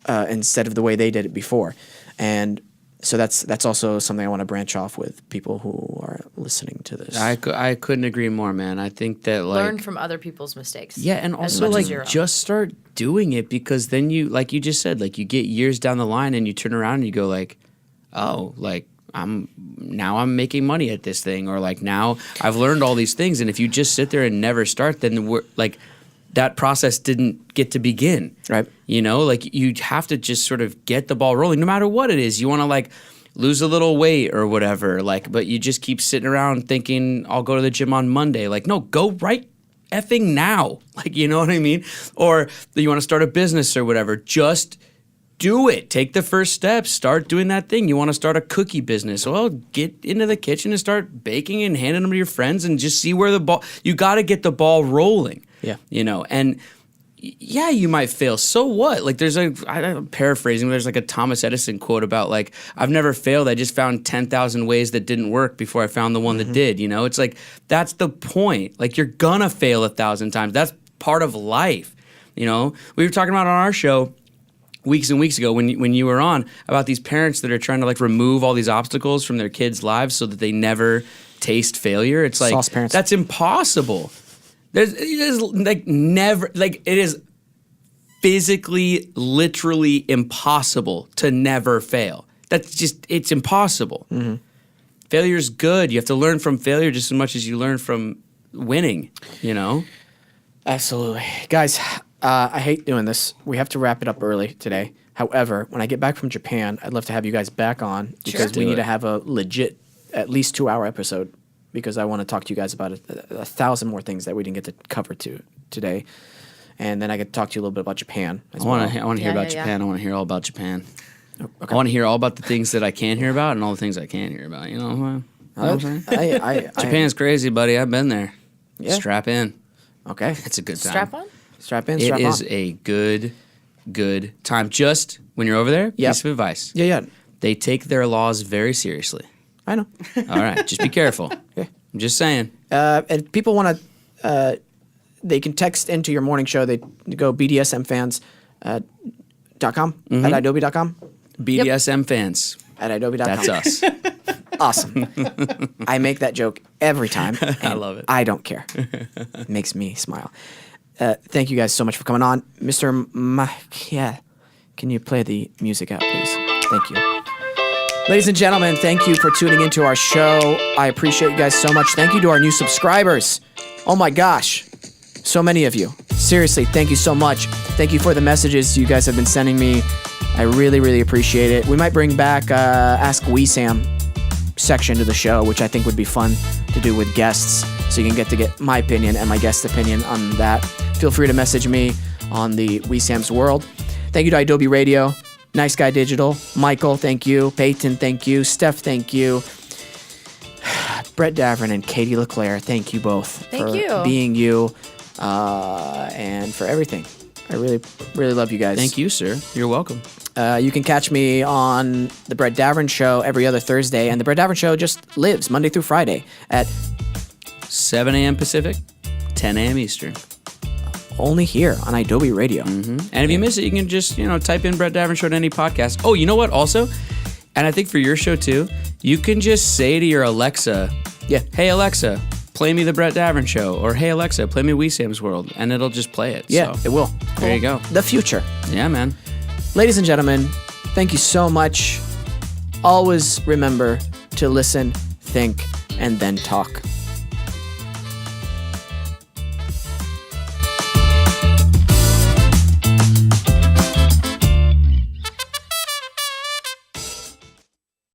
Speaker 1: instead of the way they did it before. And so that's also something I want to branch off with people who are listening to this.
Speaker 3: I couldn't agree more, man. I think that
Speaker 4: learn from other people's mistakes.
Speaker 3: Yeah, and also just start doing it, because then you, like you just said, like you get years down the line and you turn around and you go like, oh, like I'm making money at this thing, or like now I've learned all these things. And if you just sit there and never start, then we're like, that process didn't get to begin.
Speaker 1: Right.
Speaker 3: Like you have to just sort of get the ball rolling no matter what it is. You want to like lose a little weight or whatever, like, but you just keep sitting around thinking I'll go to the gym on Monday. Like, no, go right effing now. Like, you know what I mean? Or you want to start a business or whatever, just do it. Take the first steps. Start doing that thing. You want to start a cookie business. Well, get into the kitchen and start baking and handing them to your friends and just see where you got to get the ball rolling.
Speaker 1: Yeah.
Speaker 3: And yeah, you might fail. So what? Like I'm paraphrasing, there's like a Thomas Edison quote about like, I've never failed. I just found 10,000 ways that didn't work before I found the one that did. It's like, that's the point. Like you're gonna fail 1,000 times. That's part of life. We were talking about on our show weeks and weeks ago when you were on about these parents that are trying to like remove all these obstacles from their kids' lives so that they never taste failure. It's like,
Speaker 1: Sauce parents.
Speaker 3: That's impossible. It is physically, literally impossible to never fail. It's impossible. Mm-hmm. Failure's good. You have to learn from failure just as much as you learn from winning,
Speaker 1: Absolutely. Guys, I hate doing this. We have to wrap it up early today. However, when I get back from Japan, I'd love to have you guys back on, because we need to have a legit at least 2-hour episode, because I want to talk to you guys about 1,000 more things that we didn't get to cover today. And then I could talk to you a little bit about Japan as well.
Speaker 3: I want to hear about Japan. I want to hear all about Japan.
Speaker 1: Okay.
Speaker 3: I want to hear all about the things that I can't hear about and all the things I can't hear about. You know what I'm saying? Japan's crazy, buddy. I've been there.
Speaker 1: Yeah.
Speaker 3: Strap in.
Speaker 1: Okay.
Speaker 3: It's a good time.
Speaker 4: Strap on?
Speaker 1: Strap in,
Speaker 3: It
Speaker 1: strap
Speaker 3: is
Speaker 1: on.
Speaker 3: a good time. Just when you're over there,
Speaker 1: Yep.
Speaker 3: piece of advice.
Speaker 1: Yeah.
Speaker 3: They take their laws very seriously.
Speaker 1: I know.
Speaker 3: All right. Just be careful.
Speaker 1: Okay.
Speaker 3: I'm just saying.
Speaker 1: And people want to, they can text into your morning show. They go BDSMfans.com at Idobi.com.
Speaker 3: BDSM fans.
Speaker 1: At Idobi.com.
Speaker 3: That's us.
Speaker 1: Awesome. I make that joke every time.
Speaker 3: I love it.
Speaker 1: I don't care. It makes me smile. Thank you guys so much for coming on. Mr. Makia, can you play the music out, please? Thank you. Ladies and gentlemen, thank you for tuning into our show. I appreciate you guys so much. Thank you to our new subscribers. Oh my gosh. So many of you. Seriously, thank you so much. Thank you for the messages you guys have been sending me. I really, really appreciate it. We might bring back Ask Wesam section to the show, which I think would be fun to do with guests, so you can get my opinion and my guest's opinion on that. Feel free to message me on the Wesam's World. Thank you to Idobi Radio, Nice Guy Digital, Michael, thank you, Peyton, thank you, Steph, thank you, Brett Davern and Katie LeClerc, thank you both
Speaker 4: Thank
Speaker 1: for
Speaker 4: you.
Speaker 1: being you and for everything. I really, really love you guys.
Speaker 3: Thank you, sir. You're welcome.
Speaker 1: You can catch me on the Brett Davern Show every other Thursday, and the Brett Davern Show just lives Monday through Friday at
Speaker 3: 7 a.m. Pacific, 10 a.m. Eastern.
Speaker 1: only here on Idobi Radio.
Speaker 3: And if you miss it, you can just, type in Brett Davern Show to any podcast. Oh, you know what? Also, and I think for your show too, you can just say to your Alexa, hey Alexa, play me the Brett Davern Show, or hey Alexa, play me Wesam's World, and it'll just play it.
Speaker 1: Yeah,
Speaker 3: So,
Speaker 1: it will.
Speaker 3: there you go.
Speaker 1: The future.
Speaker 3: Yeah, man.
Speaker 1: Ladies and gentlemen, thank you so much. Always remember to listen, think, and then talk.